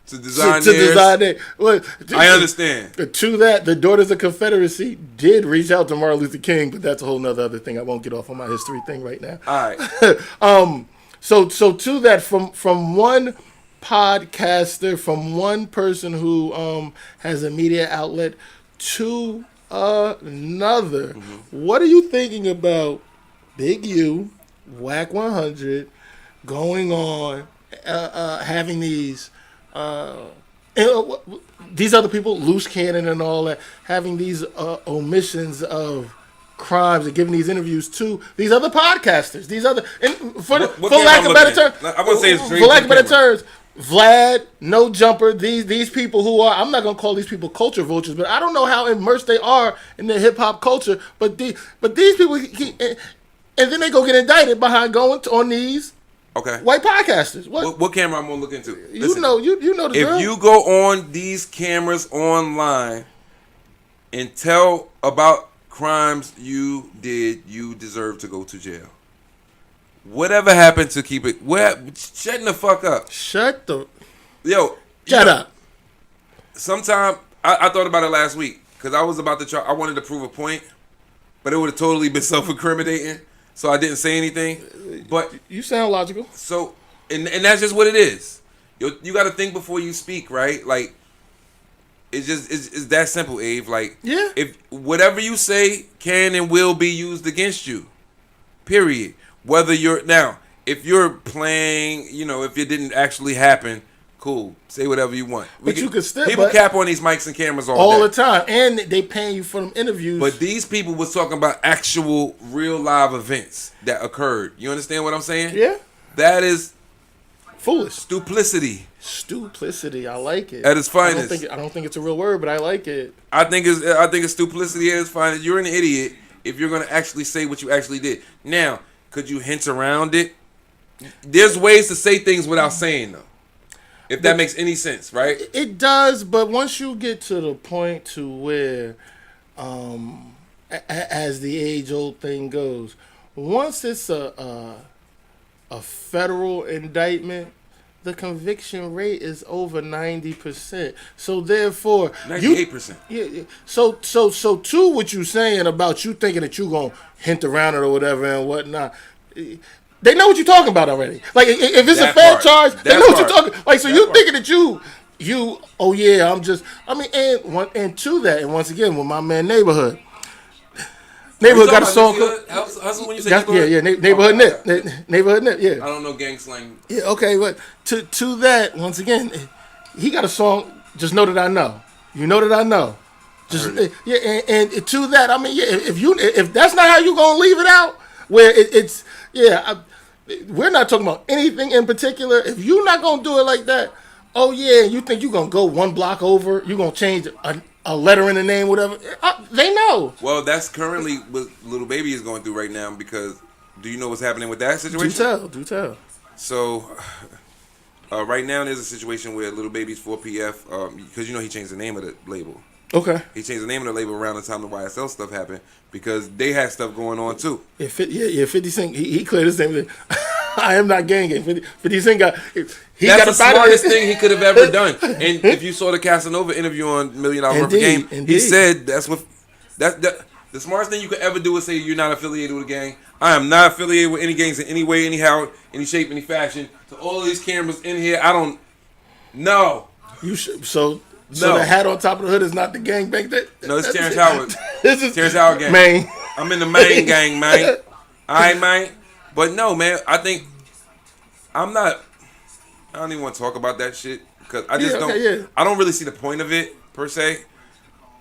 to design theirs, Well, I understand. To that, the Daughters of Confederacy did reach out to Martin Luther King, but that's a whole nother other thing. I won't get off on my history thing right now. All right. So to that, from one podcaster, from one person who has a media outlet to another, what are you thinking about Big U, Whack 100, going on, having these other people, Loose Cannon and all that, having these omissions of crimes and giving these interviews to these other podcasters, these other, and for lack of better terms, I'm gonna say it's for lack of better terms, Vlad, No Jumper, these people who are, I'm not gonna call these people culture vultures, but I don't know how immersed they are in the hip hop culture, but these people, and then they go get indicted behind going on these white podcasters. What camera I'm gonna look into? Listen, you know the drill. If you go on these cameras online and tell about crimes you did, you deserve to go to jail. Whatever happened to keep it? Shut the fuck up. Shut Shut up. Sometime I thought about it last week because I was about to try. I wanted to prove a point, but it would have totally been self-incriminating, so I didn't say anything. But you sound logical. So, and that's just what it is. You got to think before you speak, right? Like, it's that simple, Abe. Like, yeah. If whatever you say can and will be used against you, period. Whether if you're playing, if it didn't actually happen, cool. Say whatever you want. You can still people cap on these mics and cameras all the time, and they paying you for them interviews. But these people was talking about actual, real live events that occurred. You understand what I'm saying? Yeah. That is foolish. Stuplicity. I like it. At its finest. I don't think it's a real word, but I like it. I think it's stuplicity at its finest. You're an idiot if you're gonna actually say what you actually did. Now, could you hint around it? There's ways to say things without saying them. If that makes any sense, right? It does, but once you get to the point to where, as the age-old thing goes, once it's a federal indictment, the conviction rate is over 90%. So therefore, 98%. Yeah. So to what you saying about you thinking that you gonna hint around it or whatever and whatnot, they know what you're talking about already. Like if it's a fair charge, they know what you're talking. Like so you thinking that you oh yeah, and to that, and once again with my man Neighborhood got a song called Neighborhood Nip. Neighborhood Nip, yeah. I don't know gang slang. Yeah, okay, but to that, once again, he got a song, Just Know That I Know. You know that I know. Just and to that, if that's not how you gonna leave it out, where we're not talking about anything in particular. If you're not gonna do it like that, oh yeah, you think you're gonna go one block over, you're gonna change a letter in the name, whatever. They know. Well, that's currently what Little Baby is going through right now because do you know what's happening with that situation? Do tell. So, right now there's a situation where Little Baby's 4PF, because he changed the name of the label. Okay. He changed the name of the label around the time the YSL stuff happened because they had stuff going on too. Yeah, 50 Cent, he cleared his name. I am not gang. 50 Cent got That's the smartest thing he could have ever done. And if you saw the Casanova interview on $1 Million Worth of Game, he said the smartest thing you could ever do is say you're not affiliated with a gang. I am not affiliated with any gangs in any way, anyhow, any shape, any fashion. So all of these cameras in here, I don't know. So the hat on top of the hood is not the gang bank. No, it's Terrence Howard. This is Terrence Howard gang. Man. I'm in the main gang, man. All right, man. But no, man, I think I don't even want to talk about that shit because I just I don't really see the point of it per se.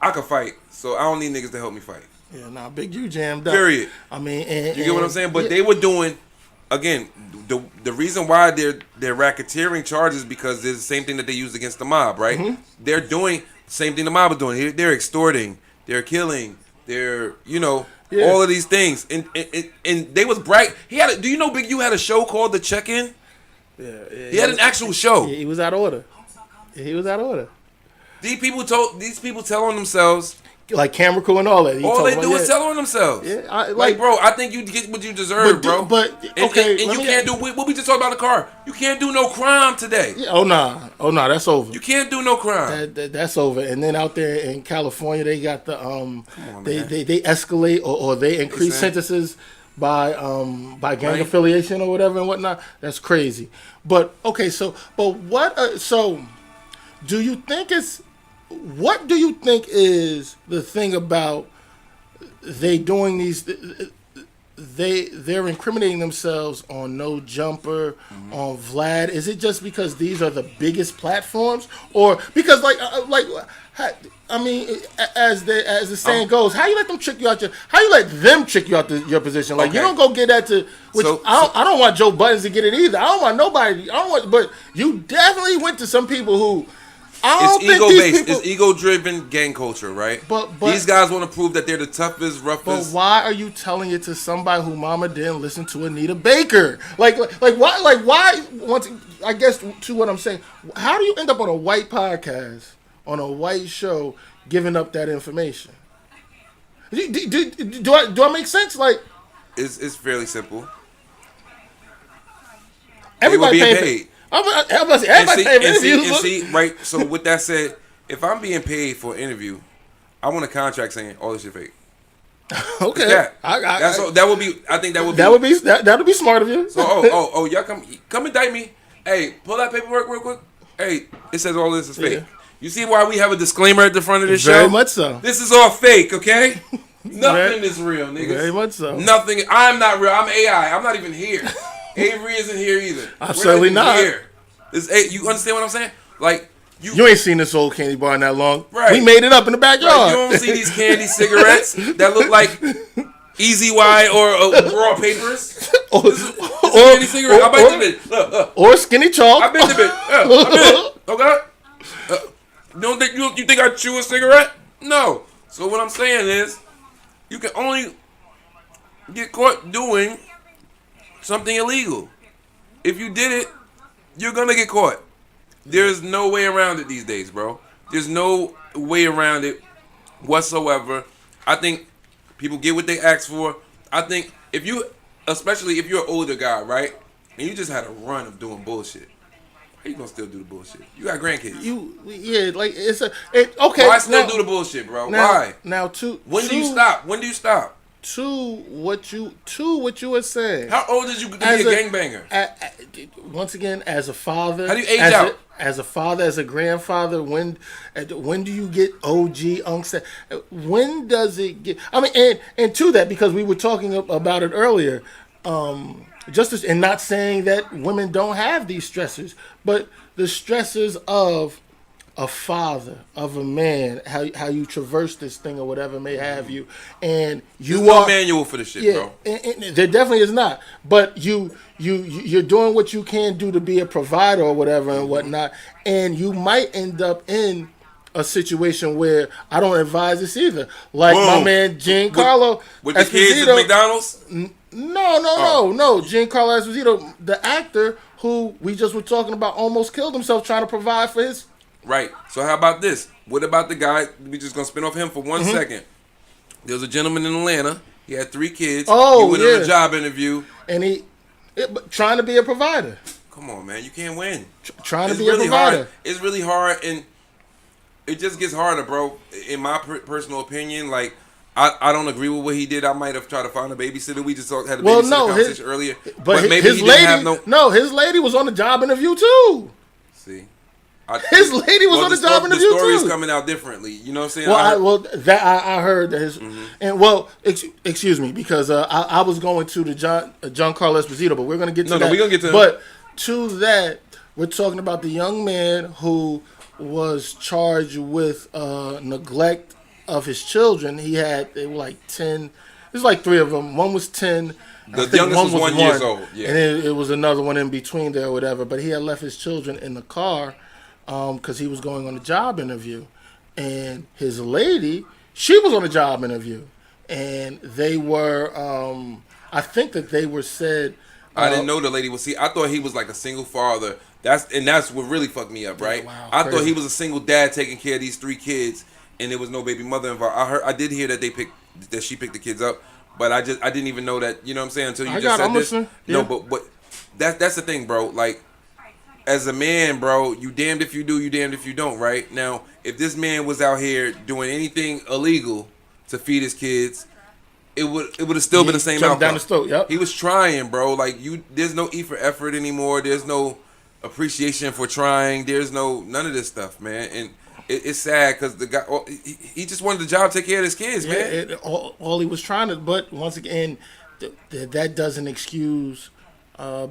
I could fight, so I don't need niggas to help me fight. Yeah, Big U jammed up. Period. You get what I'm saying? But they were doing, again, the reason why they're racketeering charges because there's the same thing that they used against the mob, right? Mm-hmm. They're doing the same thing the mob is doing. They're extorting, they're killing, they're all of these things, and they was bright. Do you know Big U had a show called The Check-In? Yeah, He had an actual show. He was out of order. He was out of order. These people tell on themselves. Like camera crew and all that. All they do is tell on themselves. Yeah, like, bro, I think you get what you deserve, bro. But okay, and you can't do what we just talked about in the car. You can't do no crime today. Yeah, oh nah, that's over. You can't do no crime. That's over. And then out there in California, they got the they escalate or they increase sentences by gang affiliation or whatever and whatnot. That's crazy. But okay, do you think what do you think is the thing about they doing these? They're incriminating themselves on No Jumper, on Vlad. Is it just because these are the biggest platforms, or because I mean, as the saying goes, how you let them trick you out your position? Like, you don't go get that to. Which I don't want Joe Buttons to get it either. I don't want nobody. But you definitely went to some people who. It's ego-based. It's ego-driven gang culture, right? But these guys want to prove that they're the toughest, roughest. But why are you telling it to somebody who mama didn't listen to Anita Baker? Like why? Once I guess to what I'm saying, how do you end up on a white podcast, on a white show, giving up that information? Do I make sense? Like, it's fairly simple. Everybody being paid. Right. So with that said, if I'm being paid for an interview, I want a contract saying all this shit fake. Okay, that would be. I think that would be smart of you. So y'all come indict me. Hey, pull that paperwork real quick. Hey, it says all this is fake. Yeah. You see why we have a disclaimer at the front of this show? Very much so. This is all fake, okay? Nothing is real, niggas. Very much so. Nothing. I'm not real. I'm AI. I'm not even here. Avery isn't here either. I'm certainly not. Here. You understand what I'm saying? Like you ain't seen this old candy bar in that long. Right. We made it up in the backyard. Right. You don't see these candy cigarettes that look like Easy Y or Raw Papers. Or candy cigarette. I bite the bit. Or Skinny Chalk. I bit the bit. I bit. Okay. You think I chew a cigarette? No. So what I'm saying is, you can only get caught doing something illegal. If you did it, you're gonna get caught. There's no way around it these days, bro. There's no way around it whatsoever. I think people get what they ask for. I think especially if you're an older guy, right, and you just had a run of doing bullshit, how you gonna still do the bullshit? You got grandkids. Okay. Why still do the bullshit, bro? Why? Now, when do you stop? When do you stop? To what you were saying. How old is you to be a gangbanger? Once again, as a father. How do you age out? As a father, as a grandfather, when do you get OG unks? When does it get? I mean, and to that, because we were talking about it earlier, and not saying that women don't have these stressors, but the stressors of a father, of a man, how you traverse this thing or whatever may have you, and there's no manual for this shit, bro. And there definitely is not. But you're doing what you can do to be a provider or whatever and whatnot, and you might end up in a situation where I don't advise this either. Like my man Giancarlo with the kids at McDonald's. No. Giancarlo Esposito, the actor who we just were talking about, almost killed himself trying to provide for his. Right. So how about this? What about the guy? We just gonna spin off him for 1 second. There was a gentleman in Atlanta. He had 3 kids. He went on a job interview, and trying to be a provider. Come on, man, you can't win. Trying to be a provider. Hard. It's really hard, and it just gets harder, bro. In my personal opinion, like I don't agree with what he did. I might have tried to find a babysitter. We just had a babysitter conversation earlier, but maybe his his lady was on the job interview too. See. His lady was on the job interview too. The story's coming out differently. You know what I'm saying? I heard that his excuse me, because I was going to the Giancarlo Esposito, but we're gonna get to that. No, we're gonna get to. But to that, we're talking about the young man who was charged with neglect of his children. They were like 10. There's like 3 of them. One was 10. The youngest was 1 year old. Yeah. And it was another one in between there or whatever. But he had left his children in the car. Because he was going on a job interview, and his lady, she was on a job interview, and they were, I think that they were said I didn't know the lady was. See, I thought he was like a single father. That's what really fucked me up, right? Wow, I crazy. thought he was a single dad taking care of these 3 kids, and there was no baby mother involved. I did hear that she picked the kids up, but I didn't even know that. You know what I'm saying? Until you just said this. Listening. No, Yeah. but that's the thing, bro. Like, as a man, bro, you damned if you do, you damned if you don't, right? Now, if this man was out here doing anything illegal to feed his kids, it would have still been the same outcome. Down the stove. Yep. He was trying, bro. Like, there's no E for effort anymore. There's no appreciation for trying. There's none of this stuff, man. And it's sad because the guy, he just wanted the job to take care of his kids, man. All he was trying to, but once again, that doesn't excuse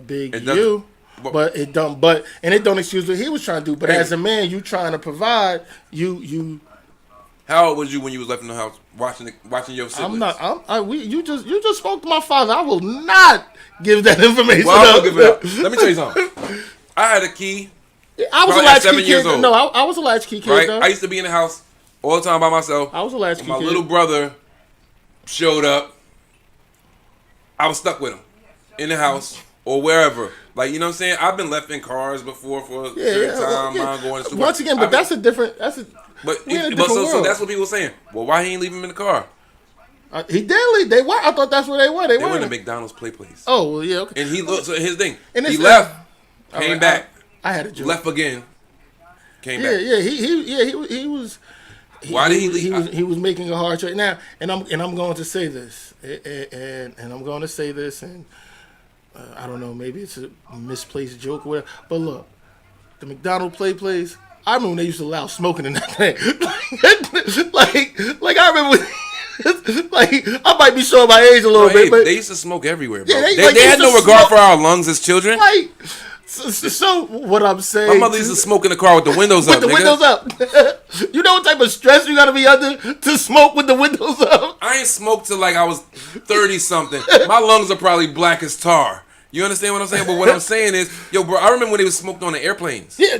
Big U. But it don't. And it don't excuse what he was trying to do. But as a man, you trying to provide. You. How old was you when you was left in the house watching your siblings? I'm not. You just spoke to my father. I will not give that information. Well, I'm gonna give it up. Let me tell you something. I had a key. I was a latchkey kid. No, I was a latchkey kid. Right? Though. I used to be in the house all the time by myself. I was a latchkey kid. My little brother showed up. I was stuck with him in the house or wherever. Like, you know what I'm saying? I've been left in cars before for a certain time. Yeah. Going to Once again, but that's a different. But so that's what people were saying. Well, why he ain't leave him in the car? He did leave. They were. I thought that's where they were. They were in the McDonald's play place. Oh, well, yeah. Okay. And he looked. So his thing. And he left. Came right, back. I had a joke. Left again. Came back. Yeah. He was. Why did he leave? He was making a hard choice. Now, and I'm going to say this, and I'm going to say this, and I don't know, maybe it's a misplaced joke or whatever. But look, the McDonald's play place. I remember when they used to allow smoking in that thing. like I remember. Like, I might be showing my age a little bit, but they used to smoke everywhere, bro. Yeah, they had no regard for our lungs as children. Like, so what I'm saying, my mother used to smoke in the car with the windows up. With the windows up. You know what type of stress you got to be under to smoke with the windows up? I ain't smoked till like I was 30 something. My lungs are probably black as tar. You understand what I'm saying? But what I'm saying is, yo, bro, I remember when they was smoked on the airplanes. Yeah.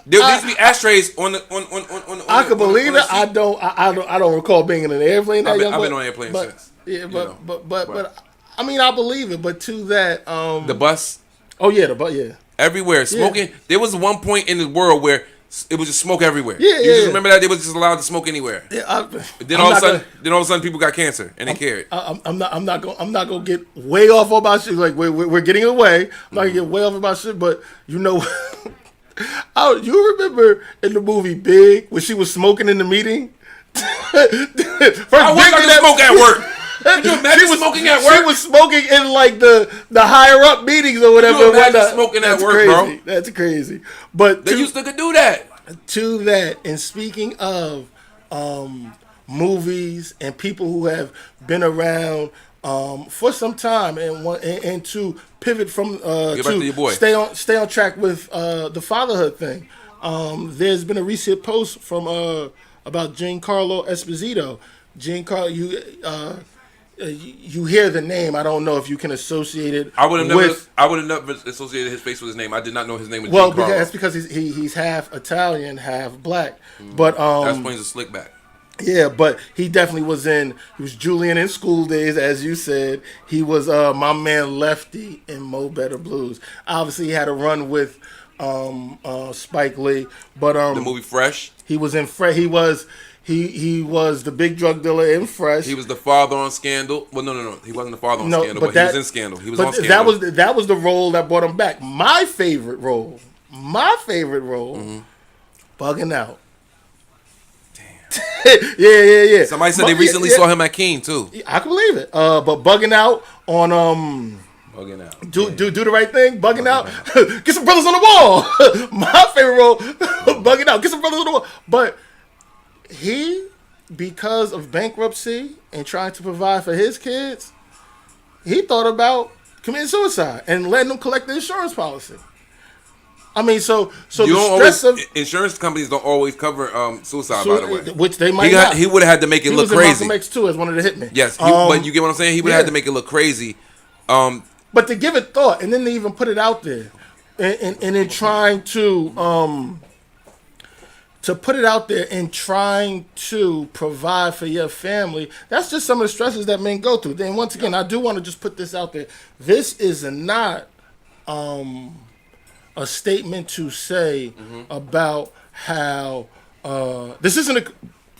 There used to be ashtrays on the. I can believe it. I don't recall being in an airplane. I've been on airplanes since. Yeah, but I mean, I believe it. But to that, the bus. Oh yeah, the bus. Yeah. Everywhere smoking. Yeah. There was one point in the world where it was just smoke everywhere. Yeah, you just remember that they was just allowed to smoke anywhere. Yeah. Then all of a sudden, people got cancer and they cared. I'm not gonna get way off on my shit. Like we're getting away. I'm not gonna get way off on my shit. But you know. You remember in the movie Big when she was smoking in the meeting? I was going to smoke at work. Could you imagine smoking at work? She was smoking in like the higher up meetings or whatever. Could you imagine smoking at work, crazy. bro? That's crazy. But they used to do that. To that, and speaking of movies and people who have been around for some time and to pivot from to stay on track with the fatherhood thing. There's been a recent post from about Giancarlo Esposito. Giancarlo, you hear the name. I don't know if you can associate it. I would have never associated his face with his name. I did not know his name was Giancarlo. Well, that's because he's half Italian, half black. But that explains the slick back. Yeah, but he definitely he was Julian in School Days, as you said. He was my man Lefty in Mo Better Blues. Obviously, he had a run with Spike Lee. But the movie Fresh. He was in Fresh. He was the big drug dealer in Fresh. He was the father on Scandal. Well, no. He wasn't the father on Scandal, but he was in Scandal. He was on Scandal. That was the role that brought him back. My favorite role, Bugging Out. Yeah. Somebody said they recently saw him at Keen too. I can believe it. But Bugging Out on Bugging Out. Do the right thing. Bugging out. Get some brothers on the wall. My favorite role. Bugging Out. Get some brothers on the wall. But he, because of bankruptcy and trying to provide for his kids, he thought about committing suicide and letting them collect the insurance policy. I mean, so the stress of insurance companies don't always cover suicide. By the way, which they might not. He would have had to make it look crazy. He was in Malcolm X too as one of the hitmen. Yes, but you get what I'm saying. He would have had to make it look crazy. But to give it thought, and then to even put it out there, and in trying to to put it out there and trying to provide for your family, that's just some of the stresses that men go through. Then once again, I do want to just put this out there. This is not a statement to say about how this isn't a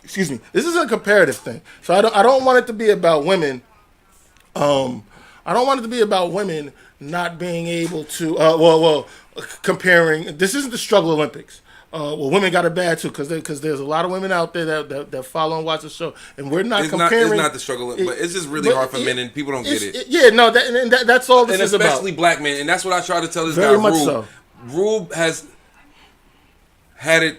this isn't a comparative thing. So I don't want it to be about women. I don't want it to be about women not being able to comparing. This isn't the struggle Olympics. Women got it bad too because there's a lot of women out there that follow and watch the show, and we're not comparing. It's not the struggle, but it's just really hard for men, and people don't get it. That's all this is about. And especially black men, and that's what I try to tell this Very guy, much Rube. so. Rube has had it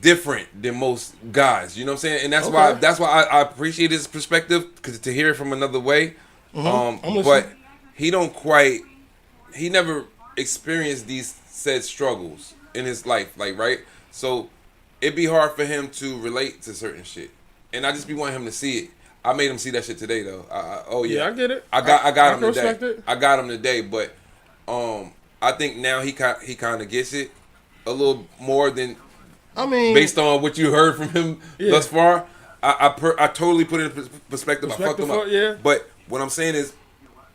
different than most guys. You know what I'm saying? And that's why I appreciate his perspective, because to hear it from another way. But he never experienced these said struggles in his life, like, right? So it'd be hard for him to relate to certain shit, and I just be wanting him to see it. I made him see that shit today, though. I get it. I got him today. It. I got him today, but I think now he kind of gets it a little more than. I mean, based on what you heard from him thus far, I totally put it in perspective. I fucked him up. Yeah. But what I'm saying is,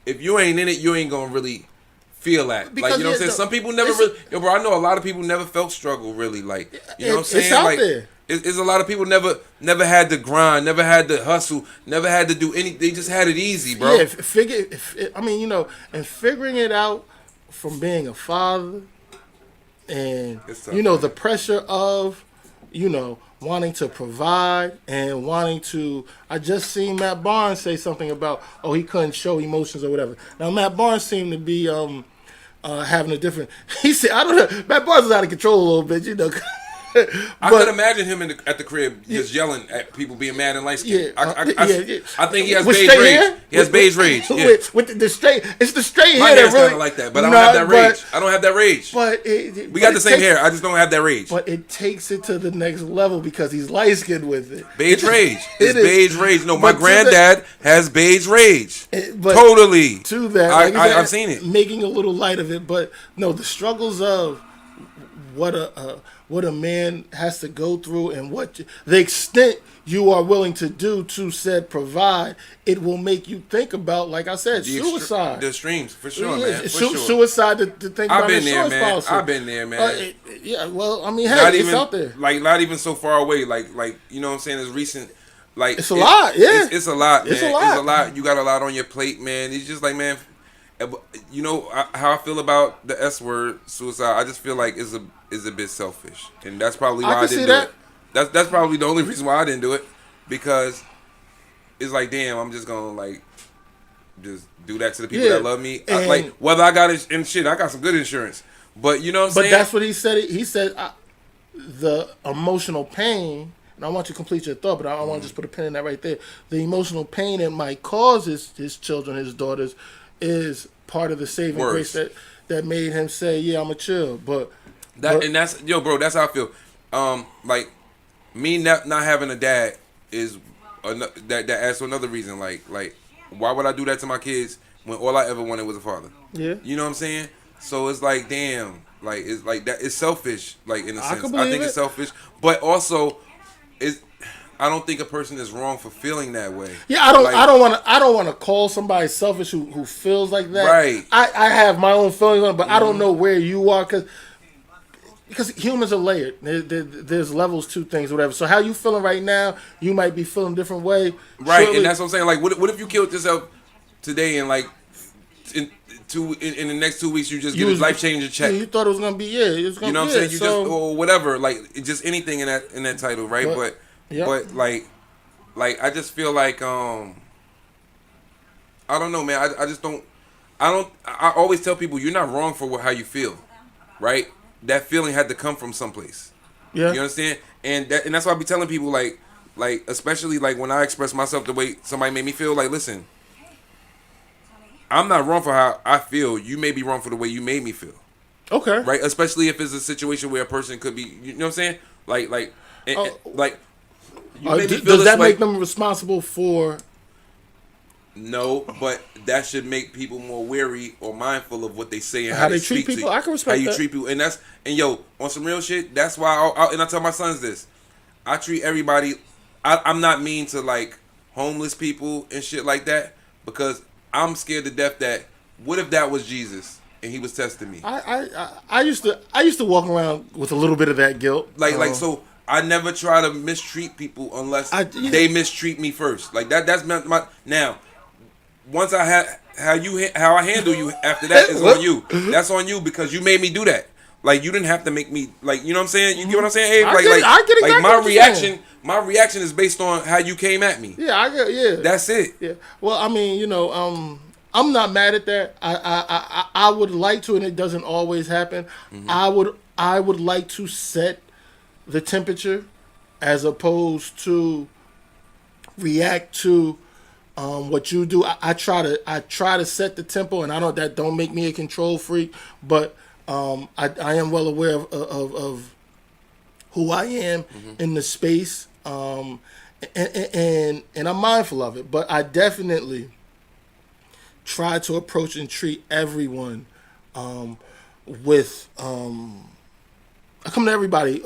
if you ain't in it, you ain't gonna really feel that. Because, like, you know what I'm saying? Some people never really... Yo, bro, I know a lot of people never felt struggle, really. Like, you know what I'm saying? It's out like, there. It's a lot of people never had to grind, never had to hustle, never had to do anything. They just had it easy, bro. Yeah, and figuring it out from being a father and, the pressure of, wanting to provide and wanting to... I just seen Matt Barnes say something about, he couldn't show emotions or whatever. Now, Matt Barnes seemed to be having a different... He said, I don't know, Matt Barnes is out of control a little bit, I could imagine him at the crib just yelling at people being mad and light skinned. I think he has beige rage. He has beige rage. With the straight, it's the straight My hair hair's that really... kind of like that, but I don't have that rage. I don't have that rage. But we got the same hair. I just don't have that rage. But it takes it to the next level because he's light skinned with it. Beige rage. It's beige rage. No, my granddad has beige rage. Totally. To that, I've seen it. Making a little light of it, but no, the struggles of what a man has to go through and the extent you are willing to do to said provide, it will make you think about, like I said, suicide. The extremes, for sure, man. For sure. Suicide to think about insurance policy. I've been there, man. It's out there. Like, not even so far away. Like you know what I'm saying? It's recent. Like, it's a lot, yeah. It's a lot, man. It's a lot. You got a lot on your plate, man. It's just like, man, you know how I feel about the S word, suicide. I just feel like it's a bit selfish, and that's probably why I didn't do it. That's probably the only reason why I didn't do it, because it's like, damn, I'm just gonna just do that to the people that love me. Whether I got it and shit, I got some good insurance, but you know what I'm saying. But that's what he said. He said the emotional pain. And I want you to complete your thought, but I want to just put a pin in that right there. The emotional pain that might cause his children, his daughters, is part of the saving grace that made him say, "Yeah, I'm a chill." And that's bro. That's how I feel. Like me not having a dad is that adds to another reason. Like why would I do that to my kids when all I ever wanted was a father? Yeah, you know what I'm saying. So it's like, damn, like it's like that. It's selfish, like in a sense. I think it's selfish, but also I don't think a person is wrong for feeling that way. Yeah, I don't want to call somebody selfish who feels like that. Right. I have my own feelings on it, but I don't know where you are because humans are layered. There's levels to things, whatever. So how you feeling right now, you might be feeling a different way. Right, and that's what I'm saying. Like, what if you killed yourself today and like in the next 2 weeks you just get a life-changing check? Yeah, you thought it was gonna be it was gonna you know what I'm saying? You just or whatever, like just anything in that title, right? But like I just feel like I don't know, man. I always tell people you're not wrong for how you feel, right? That feeling had to come from someplace. Yeah, you understand? And that's why I be telling people like especially like when I express myself the way somebody made me feel. Like, listen, I'm not wrong for how I feel. You may be wrong for the way you made me feel. Okay, right? Especially if it's a situation where a person could be, you know what I'm saying? Does that make them responsible for No, but that should make people more wary or mindful of what they say and How how they they treat speak to people. you. I can respect how you that. treat people, and yo, on some real shit. That's why, and I tell my sons this. I treat everybody. I'm not mean to like homeless people and shit like that because I'm scared to death that what if that was Jesus and he was testing me? I used to walk around with a little bit of that guilt. Like so. I never try to mistreat people unless they mistreat me first. Like that's my now. Once I had how I handle you after that is on you. That's on you because you made me do that. Like you didn't have to make me like you know what I'm saying. You get what I'm saying, Abe? I get exactly like what you're saying. my reaction is based on how you came at me. Yeah, I get. Yeah, that's it. Yeah. Well, I mean, I'm not mad at that. I would like to, and it doesn't always happen. Mm-hmm. I would like to set the temperature as opposed to react to what you do. I try to set the tempo, and that don't make me a control freak, but I am well aware of who I am in the space, and I'm mindful of it. But I definitely try to approach and treat everyone with. I come to everybody,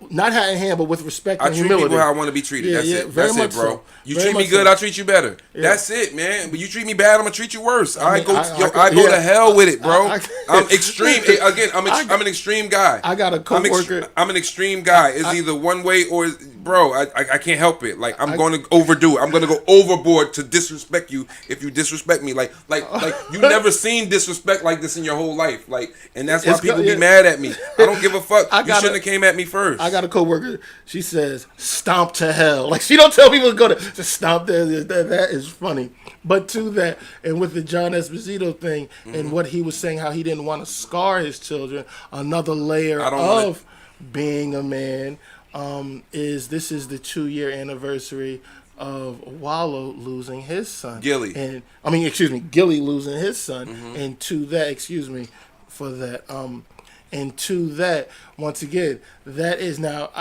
not hat in hand, but with respect and I treat humility. people how I want to be treated. That's it. Very That's much it, bro. so. You Very treat me much good, so. I treat you better. Yeah. That's it, man. But you treat me bad, I'm gonna treat you worse. I go yeah. to hell with it, bro. I'm extreme. Again, I'm an extreme guy. I got a coworker. I'm an extreme guy. It's either one way or, bro. I can't help it. Like I'm going to overdo it. I'm going to go overboard to disrespect you if you disrespect me. Like you never seen disrespect like this in your whole life. Like, and that's why people be mad at me. I don't give a fuck. You shouldn't have came at me first. I got a coworker. She says, "Stomp to hell." Like she don't tell people to go to just stomp there. That is funny. But to that, and with the John Esposito thing and what he was saying, how he didn't want to scar his children. Another layer of being a man is the 2-year anniversary of Wallow losing his son. Gilly losing his son. And to that, for that. And to that, once again, that is now.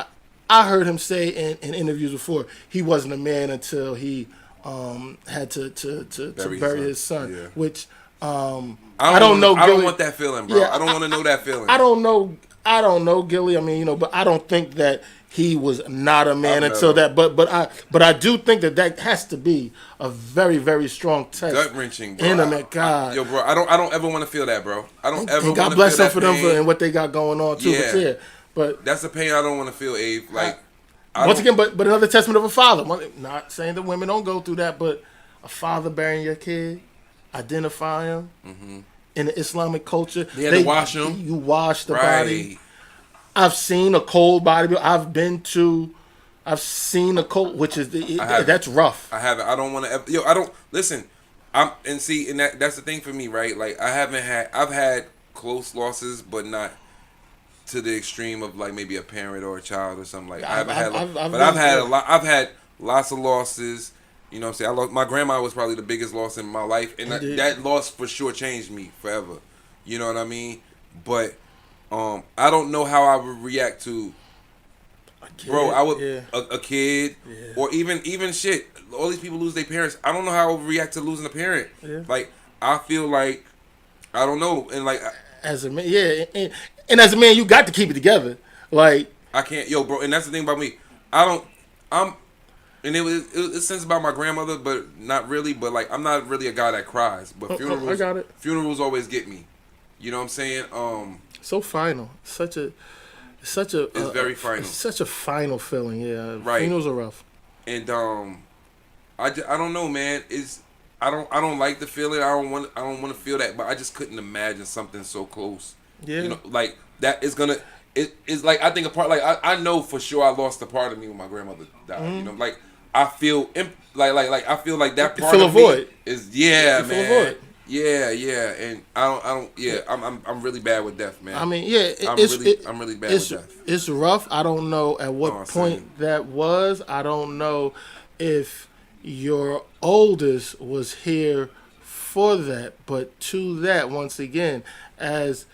I heard him say in interviews before he wasn't a man until he had to bury his son, yeah. which I don't know. I don't want that feeling, bro. Yeah, I don't want to know that feeling. I don't know Gilly. I mean, but I don't think that he was not a man until that. But I do think that has to be a very, very strong test. Gut wrenching, bro. Intimate, God. Yo, bro. I don't ever want to feel that, bro. I don't ever. And God bless them for them and what they got going on too. Yeah. But that's the pain I don't want to feel, Abe. Like once again, but another testament of a father. Not saying that women don't go through that, but a father burying your kid, identify him in the Islamic culture. They had to wash him. You wash the body. I've seen a cold body. I've seen a cold, which is that's rough. I haven't. I don't want to. Yo, I don't listen. That's the thing for me, right? Like I've had close losses, but not to the extreme of like maybe a parent or a child or something like. I've had lots of losses. You know what I'm saying? My grandma was probably the biggest loss in my life, and that loss for sure changed me forever. You know what I mean? But I don't know how I would react to. Bro, I would a kid or even shit. All these people lose their parents. I don't know how I would react to losing a parent. Yeah. Like I feel like I don't know, and like as a man, and as a man, you got to keep it together. Like I can't, bro. And that's the thing about me. And it's sense about my grandmother, but not really. But like I'm not really a guy that cries. But funerals, I got it. Funerals always get me. You know what I'm saying? So final, such a. It's very final. Such a final feeling, yeah. Right. Funerals are rough. And I don't know, man. I don't like the feeling. I don't want to feel that, but I just couldn't imagine something so close. Yeah. You know, like that is gonna. It's like I think a part. Like I know for sure I lost a part of me when my grandmother died. You know, like I feel like I feel like that part of me is man. Yeah, and I don't. Yeah, I'm really bad with death, man. I mean, I'm really bad with death. It's rough. I don't know at what point that was. I don't know if your oldest was here for that, but to that, once again, as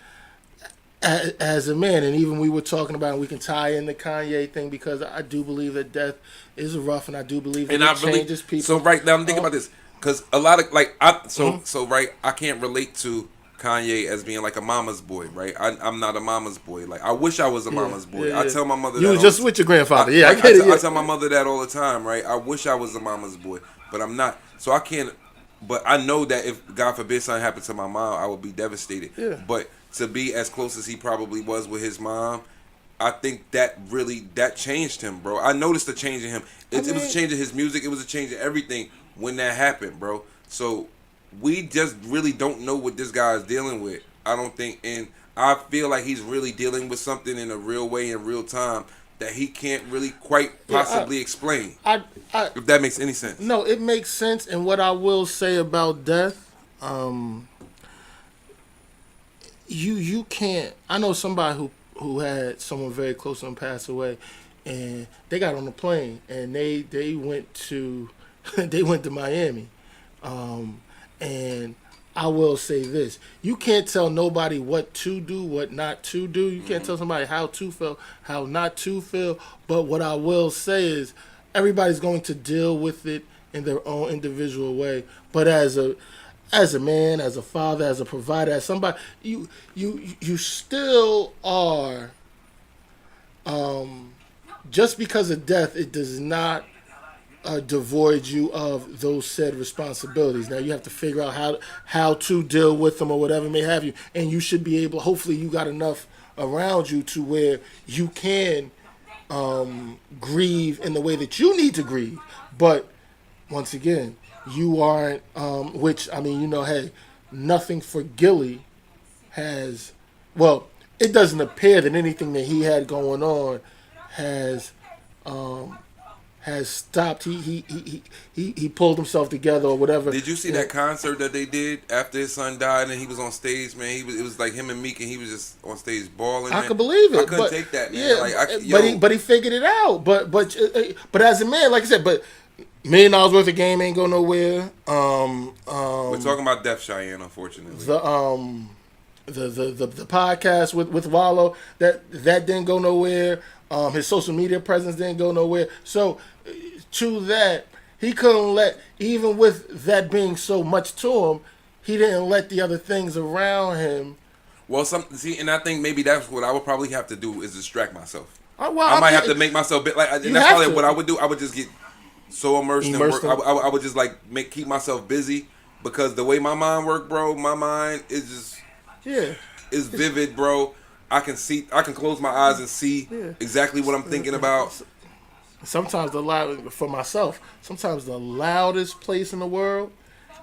a man, and even we were talking about, and we can tie in the Kanye thing because I do believe that death is rough, and I do believe that it changes people. So right now, I'm thinking about this. Because a lot of like right, I can't relate to Kanye as being like a mama's boy, right? I'm not a mama's boy. Like I wish I was a mama's boy. I tell my mother you that was just with your grandfather. I get it. I tell my mother that all the time, right? I wish I was a mama's boy, but I'm not. So I can't. But I know that if God forbid something happened to my mom, I would be devastated. Yeah. But to be as close as he probably was with his mom, I think that changed him, bro. I noticed the change in him. It was a change in his music. It was a change in everything when that happened, bro. So we just really don't know what this guy is dealing with. I don't think, and I feel like he's really dealing with something in a real way in real time that he can't really quite possibly explain. If that makes any sense. No, it makes sense. And what I will say about death, you can't. I know somebody who had someone very close to him pass away, and they got on a plane and they went to they went to Miami, and I will say this: you can't tell nobody what to do, what not to do. You can't tell somebody how to feel, how not to feel. But what I will say is, everybody's going to deal with it in their own individual way. But as a man, as a father, as a provider, as somebody, you still are. Just because of death, it does not devoid you of those said responsibilities. Now you have to figure out how to deal with them or whatever may have you, and you should be able. Hopefully, you got enough around you to where you can grieve in the way that you need to grieve. But once again, you aren't. Which I mean, hey, nothing for Gilly has. Well, it doesn't appear that anything that he had going on has stopped. He pulled himself together or whatever. Did you see that concert that they did after his son died and he was on stage, man? It was like him and Meek and he was just on stage bawling. I could believe it. I couldn't take that, man. Yeah, but he figured it out. But as a man, like I said, but $1 million worth of game ain't go nowhere. We're talking about Def Cheyenne, unfortunately. The podcast with Wallow that didn't go nowhere. His social media presence didn't go nowhere. So to that, he couldn't let, even with that being so much to him, he didn't let the other things around him. Well, and I think maybe that's what I would probably have to do is distract myself. I might have to make myself and that's probably what I would do. I would just get so immersed in work. I would just keep myself busy because the way my mind work, bro, my mind is just is vivid, bro. I can close my eyes and see exactly what I'm thinking about. Sometimes for myself, sometimes the loudest place in the world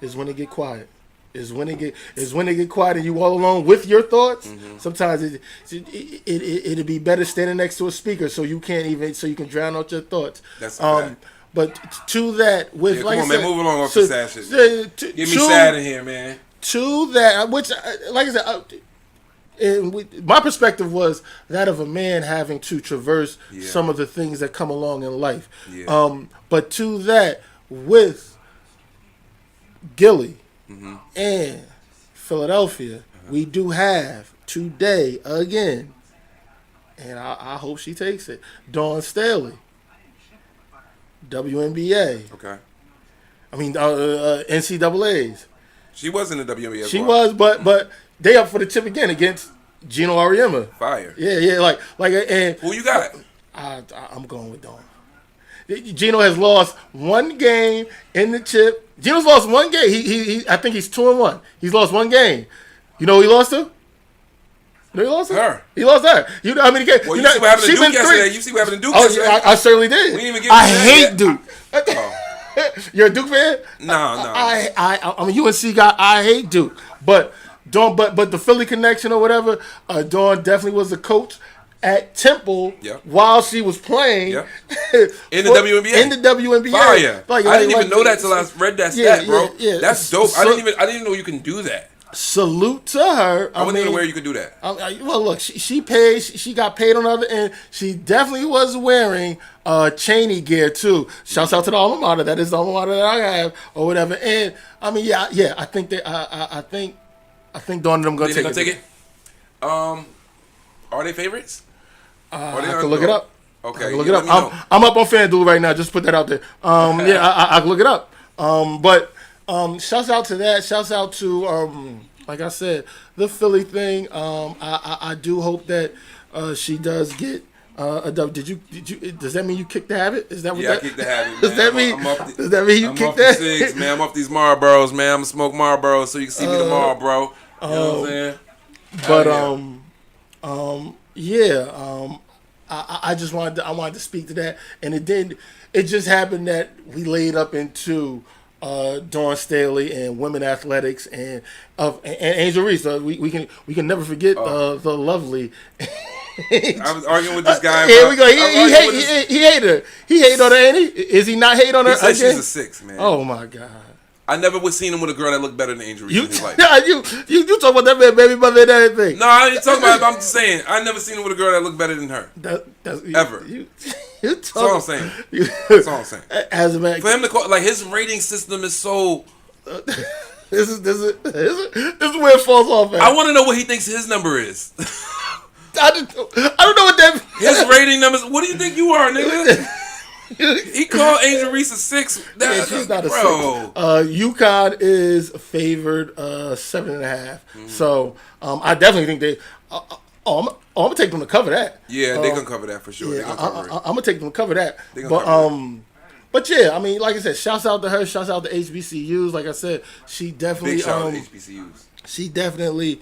is when it get quiet. Is when it get quiet and you all alone with your thoughts. Mm-hmm. Sometimes it'd be better standing next to a speaker so you can drown out your thoughts. That's a fact. But to that, with come on, man, move along off the sad shit. Get me sad in here, man. To that, which, like I said, my perspective was that of a man having to traverse some of the things that come along in life. Yeah. But to that, with Gilly and Philadelphia, we do have today again, and I hope she takes it, Dawn Staley, WNBA. Okay. I mean, NCAAs. She was in the WNBA. She was, but they up for the chip again against Gino Auriemma. Fire. Yeah, like, and who you got? I'm going with Dawn. Gino has lost one game in the chip. Gino's lost one game. He I think he's 2-1. He's lost one game. You know who he lost to? You know he lost to? Her. He lost her. You know how many games? Well, you see what happened to Duke yesterday. You see what happened to Duke yesterday. Yeah, I certainly did. We didn't even get I hate Duke. Oh. You're a Duke fan? No. I'm a UNC guy. I hate Duke, but the Philly connection or whatever. Dawn definitely was a coach at Temple while she was playing in the WNBA. In the WNBA, fire! I didn't even know that till I read that stat, bro. Yeah. That's dope. I didn't even know you can do that. Salute to her. I wasn't even aware you could do that. Well, look, she paid. She got paid on the other end. She definitely was wearing Cheney gear too. Shouts out to the alma mater. That is the alma mater that I have or whatever. And I mean, I think that I think Dawn and them gonna take it. Are they favorites? I can look it up. Okay, look it up. I'm up on FanDuel right now. Just put that out there. I can look it up. But Shouts out to that. Shouts out to like I said, the Philly thing. I do hope that she does get a dub. Did you? Does that mean you kicked the habit? Is that what? Yeah, that, I kicked the habit. Man. Does that mean? Does that mean you I'm kicked off that? the cigs, man. I'm off these Marlboros, man. I'm gonna smoke Marlboros so you can see me tomorrow, bro. You know what I'm saying? But yeah. I just wanted to speak to that, and it just happened that we laid up into Dawn Staley and women athletics and Angel Reese. We can never forget the lovely. I was arguing with this guy. Here we go. He hate her. He hate on her, ain't he? Is he not hate on her? He said again? she's a 6, man. Oh my god. I never was seen him with a girl that looked better than Angel Reese in his life. You talk about that man, baby mother and everything. No, I ain't talking about it. I'm just saying I never seen him with a girl that looked better than her. Ever. That's all I'm saying. That's all I'm saying. As a man, for him to call, like, his rating system is so. This is where it falls off at. I want to know what he thinks his number is. I don't know what that. His rating numbers. What do you think you are, nigga? He called Angel Reese a 6. She's not a 6. UConn is favored 7.5. So I definitely think they. I'm gonna take them to cover that. Yeah, they gonna cover that for sure. Yeah, I'm gonna take them to cover that. But yeah, I mean, like I said, shouts out to her. Shouts out to HBCUs. Like I said, she definitely. Big shout out to HBCUs. She definitely.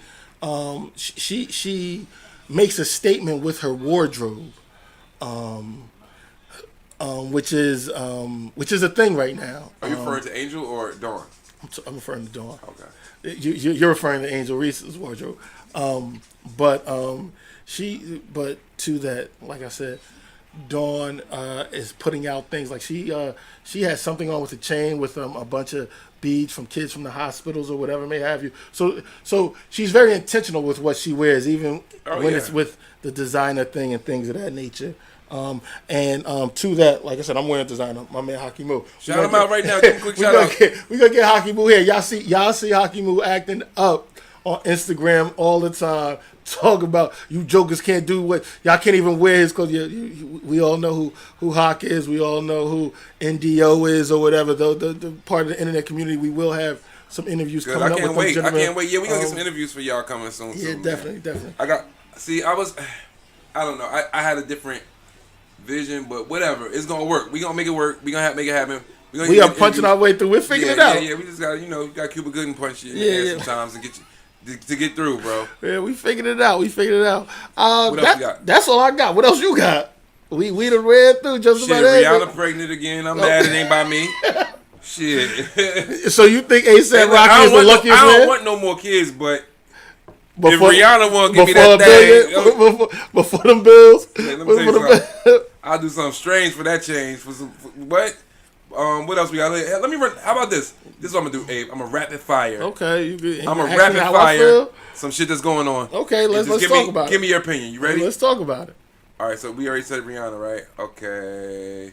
She makes a statement with her wardrobe. Which is a thing right now. Are you referring to Angel or Dawn? I'm referring to Dawn. Okay. You're referring to Angel Reese's wardrobe. But to that, like I said, Dawn is putting out things like she has something on with a chain with a bunch of beads from kids from the hospitals or whatever may have you. So she's very intentional with what she wears, even when it's with the designer thing and things of that nature. To that, like I said, I'm wearing designer. My man Hockey Moo. Shout him out right now. Give him a quick shout out. We're gonna get Hockey Moo here. Y'all see Hockey Moo acting up on Instagram all the time. Talk about you jokers can't do what y'all can't even wear his clothes. We all know who Hawk is. We all know who NDO is or whatever. The part of the internet community. We will have some interviews coming up. I can't wait. Yeah, we gonna get some interviews for y'all coming soon. Yeah, definitely. I don't know. I had a different vision, but whatever. It's gonna work. We gonna make it work. We gonna make it happen. We are punching our way through. We're figuring it out. Yeah. We just got you got Cuba Gooding punch you in the ass sometimes and get you. To get through, bro. Yeah, we figured it out. What else you got? That's all I got. What else you got? We done read through just about everything. Rihanna pregnant again. I'm mad it ain't by me. Shit. So you think A$AP Rocky is the luckiest man? I don't want no more kids, but if Rihanna won't give me that thing. Before them bills. Let me tell you something. I'll do something strange for that change. What? What else we got? Let me run. How about this? This is what I'm gonna do, Abe. I'm a rapid fire. Okay, I'm a rapid fire. Some shit that's going on. Okay, let's talk about it. Give me your opinion. You ready? Let's talk about it. All right. So we already said Rihanna, right? Okay.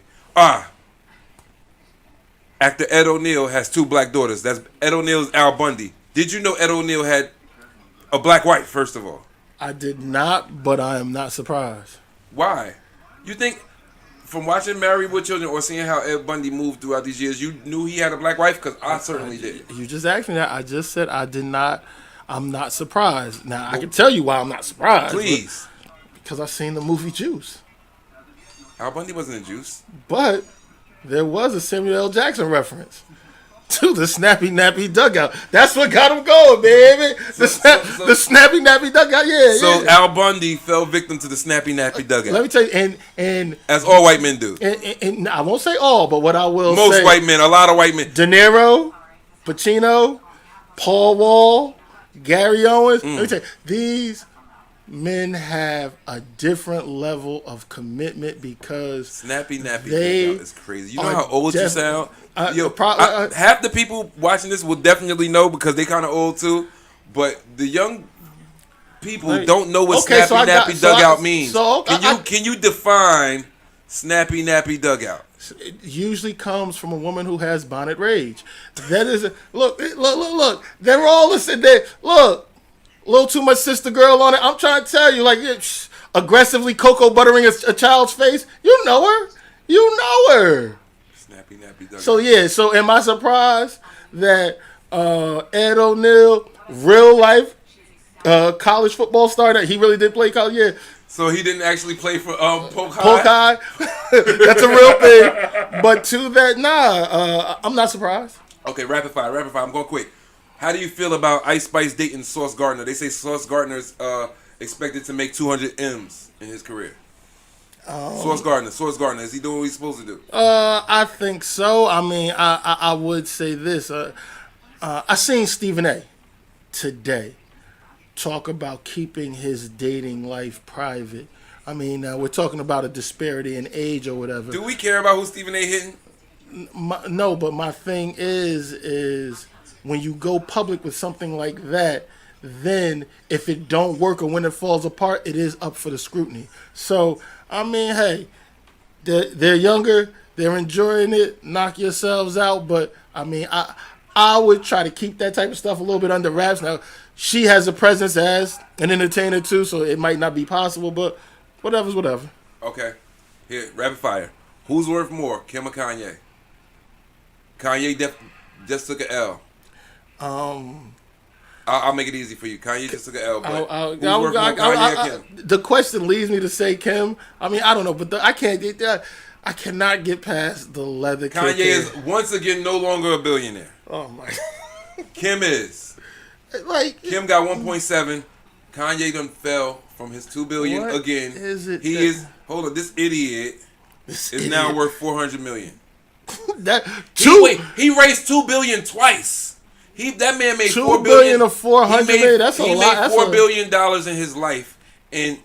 Actor Ed O'Neill has 2 black daughters. That's Ed O'Neill's Al Bundy. Did you know Ed O'Neill had a black wife? First of all, I did not, but I am not surprised. Why? You think? From watching Married with Children or seeing how Ed Bundy moved throughout these years, you knew he had a black wife? Because I certainly did. You just asked me that. I just said I did not. I'm not surprised. Now, I can tell you why I'm not surprised. Please. Because I've seen the movie Juice. Al Bundy wasn't in Juice. But there was a Samuel L. Jackson reference to the snappy nappy dugout. That's what got him going, baby. The snappy nappy dugout. Yeah. So Al Bundy fell victim to the snappy nappy dugout. Let me tell you, and as all white men do. And I won't say all, but what I will say, most white men, a lot of white men. De Niro, Pacino, Paul Wall, Gary Owens. Let me tell you, these men have a different level of commitment because snappy nappy dugout is crazy. You know how old you sound? Half the people watching this will definitely know because they kind of old too, but the young people don't know what snappy nappy dugout means. Can you define snappy nappy dugout? It usually comes from a woman who has bonnet rage. That is look. They're all listening. Look, a little too much sister girl on it. I'm trying to tell you, like aggressively cocoa buttering a child's face. You know her. Snappy nappy dugout. So am I surprised that Ed O'Neal, real life college football star, that he really did play college? Yeah. So he didn't actually play for Polk High? Polk High. That's a real thing. But to that, I'm not surprised. Okay, rapid fire. I'm going quick. How do you feel about Ice Spice dating Sauce Gardner? They say Sauce Gardner's expected to make 200 M's in his career. Sauce Gardner, is he doing what he's supposed to do? I think so. I mean, I would say this. I seen Stephen A. today talk about keeping his dating life private. I mean, we're talking about a disparity in age or whatever. Do we care about who Stephen A. hitting? No, but my thing is when you go public with something like that, then if it don't work or when it falls apart, it is up for the scrutiny. So, I mean, hey, they're younger, they're enjoying it, knock yourselves out, but I mean, I would try to keep that type of stuff a little bit under wraps. Now, she has a presence as an entertainer too, so it might not be possible, but whatever's whatever. Okay. Here, rapid fire. Who's worth more, Kim or Kanye? Kanye just took an L. I'll make it easy for you. Kanye just took an L, but who's worth more, Kanye or Kim? The question leads me to say Kim. I mean, I don't know, but I cannot get past the leather. Kanye is once again no longer a billionaire. Oh my. Kim is. Like Kim got 1.7. Kanye done fell from his 2 billion what again. Is it he is hold on. This idiot is now worth 400 million. He raised 2 billion twice. That man made 4 billion or 400 million. That's a lot. He made $4 billion in his life and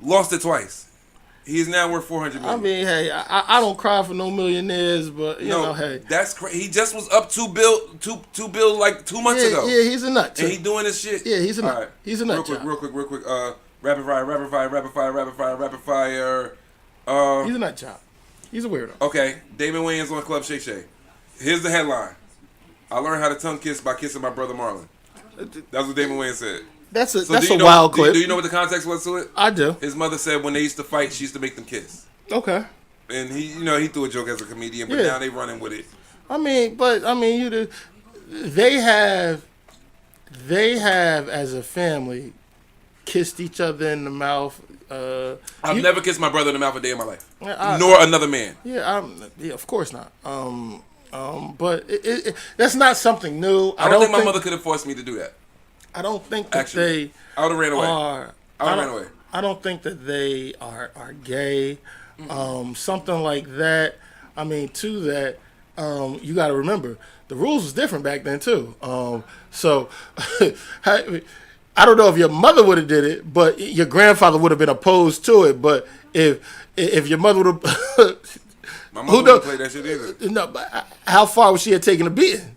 lost it twice. He is now worth 400 million. I mean, hey, I don't cry for no millionaires, but you know, hey, that's crazy. He just was up 2 bill like 2 months ago. Yeah, he's a nut. And he doing this shit. Yeah, he's a nut. Right. He's a nut. Real quick. Rapid fire. He's a nut job. He's a weirdo. Okay, Damon Wayans on Club Shay Shay. Here's the headline: I learned how to tongue kiss by kissing my brother Marlon. That's what Damon Wayans said. That's a wild clip. Do you know what the context was to it? I do. His mother said when they used to fight, she used to make them kiss. Okay. And he threw a joke as a comedian, but now they running with it. They have as a family kissed each other in the mouth. I've never kissed my brother in the mouth a day in my life, nor another man. Yeah, of course not. But that's not something new. I don't think my mother could have forced me to do that. I don't think that I would have ran away. I don't think that they are gay. Something like that. I mean, to that, you got to remember the rules was different back then too. So I don't know if your mother would have did it, but your grandfather would have been opposed to it. But if your mother would have, my mother wouldn't play that shit either. No, but how far would she have taken a beating?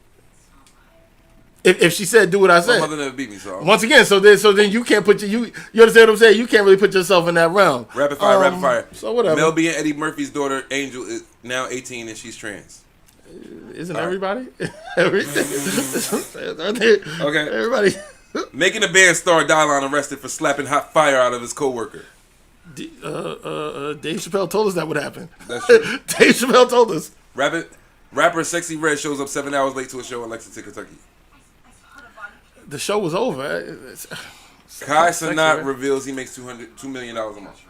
If she said do what I said, my mother never beat me. So once again, so then you can't put you understand what I'm saying? You can't really put yourself in that realm. Rapid fire. So whatever. Mel B and Eddie Murphy's daughter Angel is now 18 and she's trans. Isn't everybody? Okay. Everybody. Making a band star Dylon arrested for slapping hot fire out of his coworker. Dave Chappelle told us that would happen. That's true. Dave Chappelle told us. Rapper Sexy Red shows up 7 hours late to a show in Lexington, Kentucky. The show was over. Kai Cenat reveals he makes $2 million a month.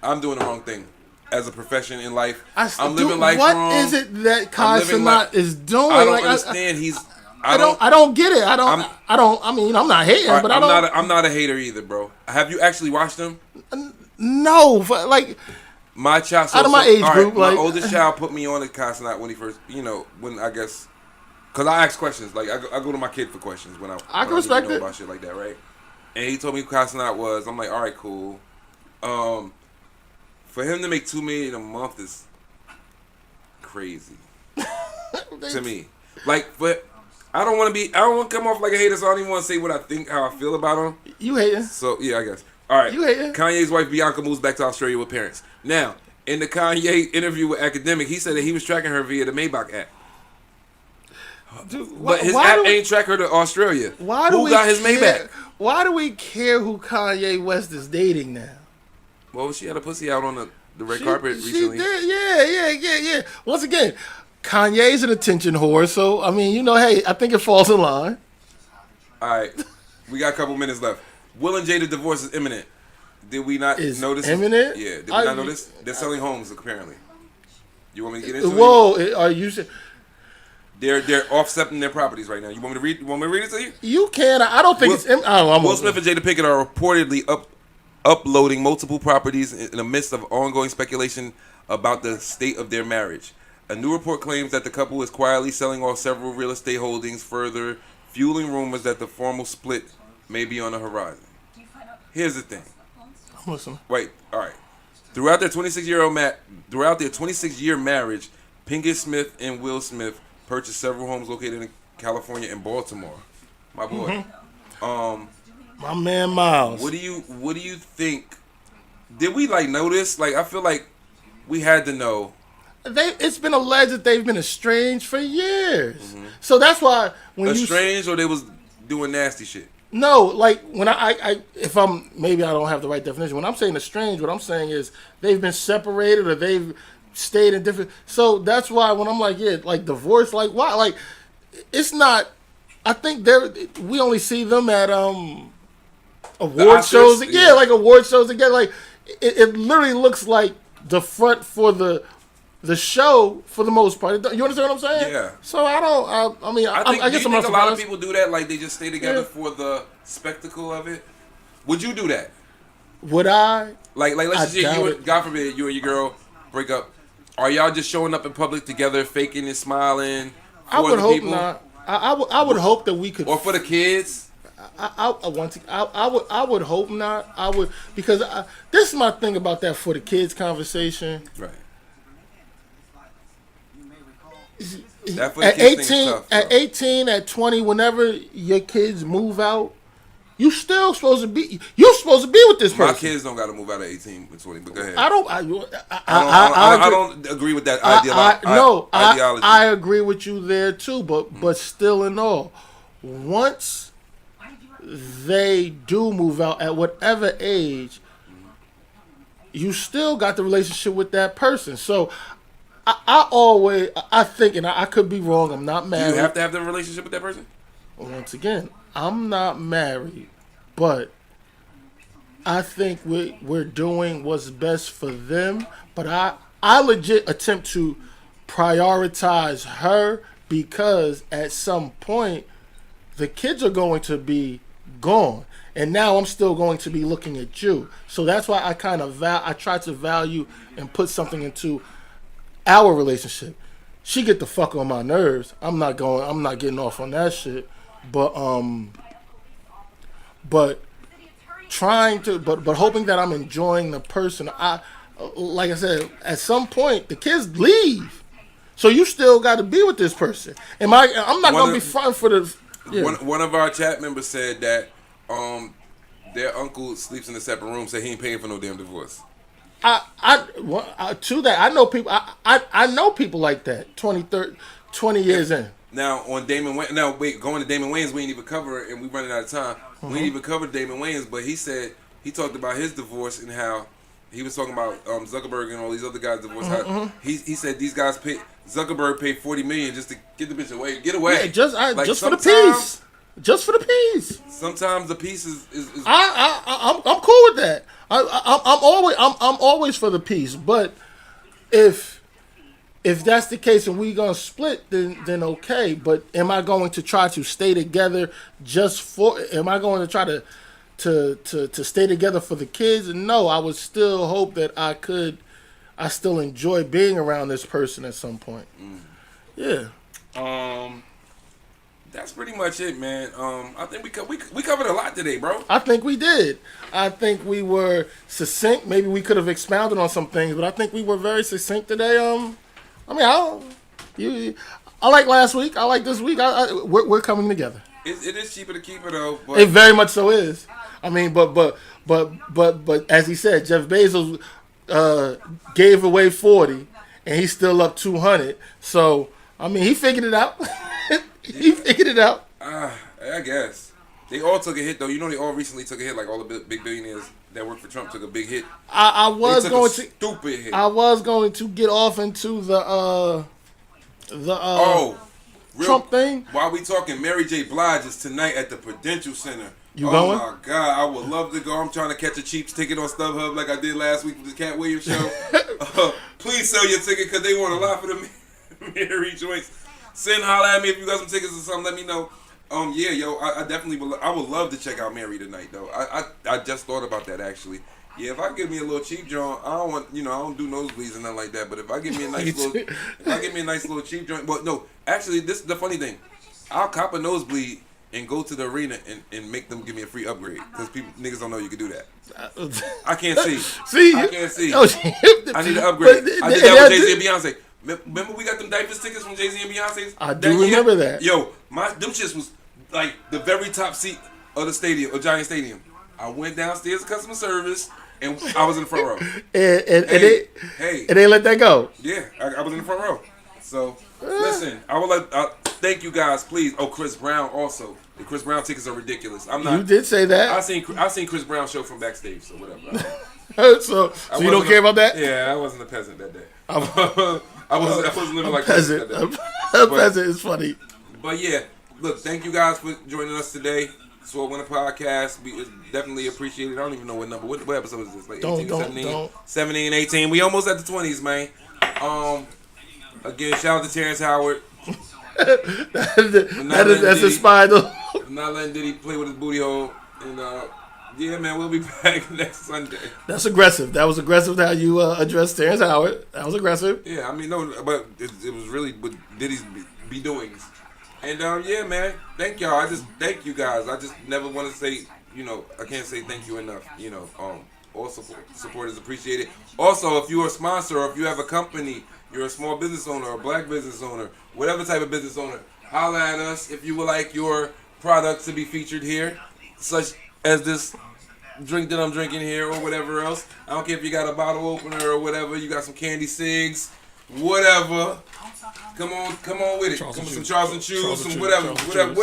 I'm doing the wrong thing as a profession in life. I'm living life wrong. What is it that Kai Cenat is doing? I don't understand. I don't get it. I mean, I'm not hating, but I'm not a hater either, bro. Have you actually watched them? No, like my child. Out of my age group, my oldest child put me on to Kai Cenat when he first, when I guess. Cause I ask questions, like I go to my kid for questions when I can respect know it about shit like that, right? And he told me who Kai Cenat was. I'm like, all right, cool. For him to make $2 million a month is crazy to me. Like, but I don't want to come off like a hater, so I don't even want to say what I think, how I feel about him. You hating? So yeah, I guess. All right. You hating? Kanye's wife Bianca moves back to Australia with parents. Now, in the Kanye interview with Academic, he said that he was tracking her via the Maybach app. Dude, but his app ain't track her to Australia. Who got his Maybach? Why do we care who Kanye West is dating now? Well, she had a pussy out on the red carpet recently. Yeah. Once again, Kanye's an attention whore, so I mean, hey, I think it falls in line. All right, we got a couple minutes left. Will and Jada divorce is imminent. Did we not notice? Imminent? Yeah. Did we not notice? They're selling homes apparently. You want me to get into it? Whoa, are you? They're offsetting their properties right now. You want me to read? You want me to read it to you? You can. I don't think it's. Will Smith and Jada Pinkett are reportedly uploading multiple properties in the midst of ongoing speculation about the state of their marriage. A new report claims that the couple is quietly selling off several real estate holdings, further fueling rumors that the formal split may be on the horizon. Here's the thing. I'm listening. Wait, all right. Throughout their 26-year marriage, Pinkett Smith and Will Smith purchased several homes located in California and Baltimore. My boy. My man Miles. What do you think? Did we notice? I feel like we had to know. It's been alleged that they've been estranged for years. Mm-hmm. So that's why when estranged or they was doing nasty shit. No, when if I'm maybe I don't have the right definition. When I'm saying estranged, what I'm saying is they've been separated or they've stayed in different. So that's why when I'm divorce, why? It's not. I think we only see them at award shows. Yeah, award shows again. It literally looks like the front for the show for the most part. You understand what I'm saying? Yeah. So I guess a lot of people do that. They just stay together for the spectacle of it. Would you do that? Would I? Let's just say God forbid, you and your girl break up. Are y'all just showing up in public together, faking and smiling? I would hope not. I would hope that we could. Or for the kids. I would hope not. I would because this is my thing about that for the kids conversation. Right. At 18, at 20, whenever your kids move out, you're supposed to be with this person. My kids don't got to move out at 18 and 20, but go ahead. I don't agree with that ideology. I agree with you there too, but still in all, once they do move out at whatever age, you still got the relationship with that person. So I think, and I could be wrong, I'm not married. Do you have to have the relationship with that person? Once again, I'm not married, but I think we're doing what's best for them. But I legit attempt to prioritize her because at some point the kids are going to be gone. And now I'm still going to be looking at you. So that's why I I try to value and put something into our relationship. She get the fuck on my nerves. I'm not getting off on that shit. But hoping that I'm enjoying the person. Like I said, at some point the kids leave. So you still got to be with this person. I'm not going to be fronting for the. Yeah. One of our chat members said that their uncle sleeps in a separate room, so he ain't paying for no damn divorce. To that, I know people. I know people like that. 20 years in. Now on Damon Wayans. Now wait, going to Damon Wayans, we ain't even cover it, and we running out of time. Mm-hmm. We ain't even covered Damon Wayans, but he talked about his divorce and how he was talking about Zuckerberg and all these other guys' divorce. Mm-hmm. He said these guys Zuckerberg paid $40 million just to get the bitch away, get away. Yeah, just for the peace. Just for the peace. Sometimes the peace is I'm cool with that. I'm always for the peace. But if that's the case and we gonna split, then okay. But am I going to try to stay together am I going to try to stay together for the kids? No, I would still hope that I still enjoy being around this person at some point. Yeah. That's pretty much it, man. I think we covered a lot today, bro. I think we did. I think we were succinct. Maybe we could have expounded on some things, but I think we were very succinct today. I like last week. I like this week. We're coming together. It is cheaper to keep it though. But it very much so is. But as he said, Jeff Bezos gave away 40, and he's still up 200. So he figured it out. He figured it out. I guess they all took a hit though. They all recently took a hit. Like all the big billionaires that worked for Trump took a big hit. I was going to stupid hit. I was going to get off into the the Real, Trump thing. While we talking, Mary J. Blige is tonight at the Prudential Center. You going? Oh my God, I would love to go. I'm trying to catch a cheap ticket on StubHub like I did last week with the Cat Williams show. Please sell your ticket because they want a lot for the Mary joints. Send holla at me if you got some tickets or something. Let me know. Yeah, yo, I definitely would. I would love to check out Mary tonight though. I just thought about that actually. Yeah, if I give me a little cheap joint, I don't want, I don't do nosebleeds and nothing like that. But if I give me a nice little cheap joint, but no, actually, this is the funny thing. I'll cop a nosebleed and go to the arena and make them give me a free upgrade because niggas don't know you can do that. I can't see. I can't see. I need an upgrade. I did that with Jay-Z and Beyonce. Remember we got them diapers tickets from Jay-Z and Beyonce? I do remember that. Yo, them shits was like the very top seat of the stadium, of Giant Stadium. I went downstairs to customer service and I was in the front row. and they let that go. Yeah, I was in the front row. So listen, I would like thank you guys, please. Oh, Chris Brown also. The Chris Brown tickets are ridiculous. I'm not. You did say that. I seen Chris Brown show from backstage, so whatever. so you don't care about that? Yeah, I wasn't a peasant that day. I wasn't living like peasant. That day. A peasant is funny. But yeah, look, thank you guys for joining us today. SOAR Winner Podcast. We definitely appreciate it. I don't even know what number. What episode is this? Like 18, 17, 18. We almost at the 20s, man. Again, shout out to Terrence Howard. That's inspired. Not letting Diddy play with his booty hole. And yeah, man, we'll be back next Sunday. That's aggressive. That was aggressive how you addressed Terrence Howard. That was aggressive. Yeah, I mean, no, but it was really with Diddy's be doings. And yeah, man, thank y'all. Thank you guys. I just never want to say, I can't say thank you enough. All support is appreciated. Also, if you're a sponsor or if you have a company, you're a small business owner or a black business owner, whatever type of business owner, holla at us if you would like your product to be featured here, such as this drink that I'm drinking here or whatever else. I don't care if you got a bottle opener or whatever, you got some candy cigs, whatever. Come on with it. Come with some Charles and Shoes, some whatever. Come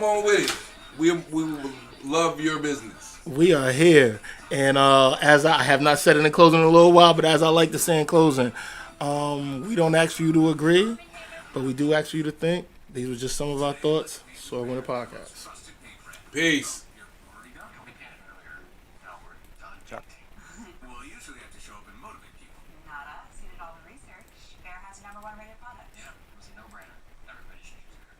on with it. We love your business. We are here, and as I have not said it in closing in a little while, but as I like to say in closing, we don't ask for you to agree, but we do ask for you to think. These were just some of our thoughts. SOAR Winner Podcast. Peace. Well, usually have to show up and motivate people. Not us. You did all the research. Bear has the #1 rated product.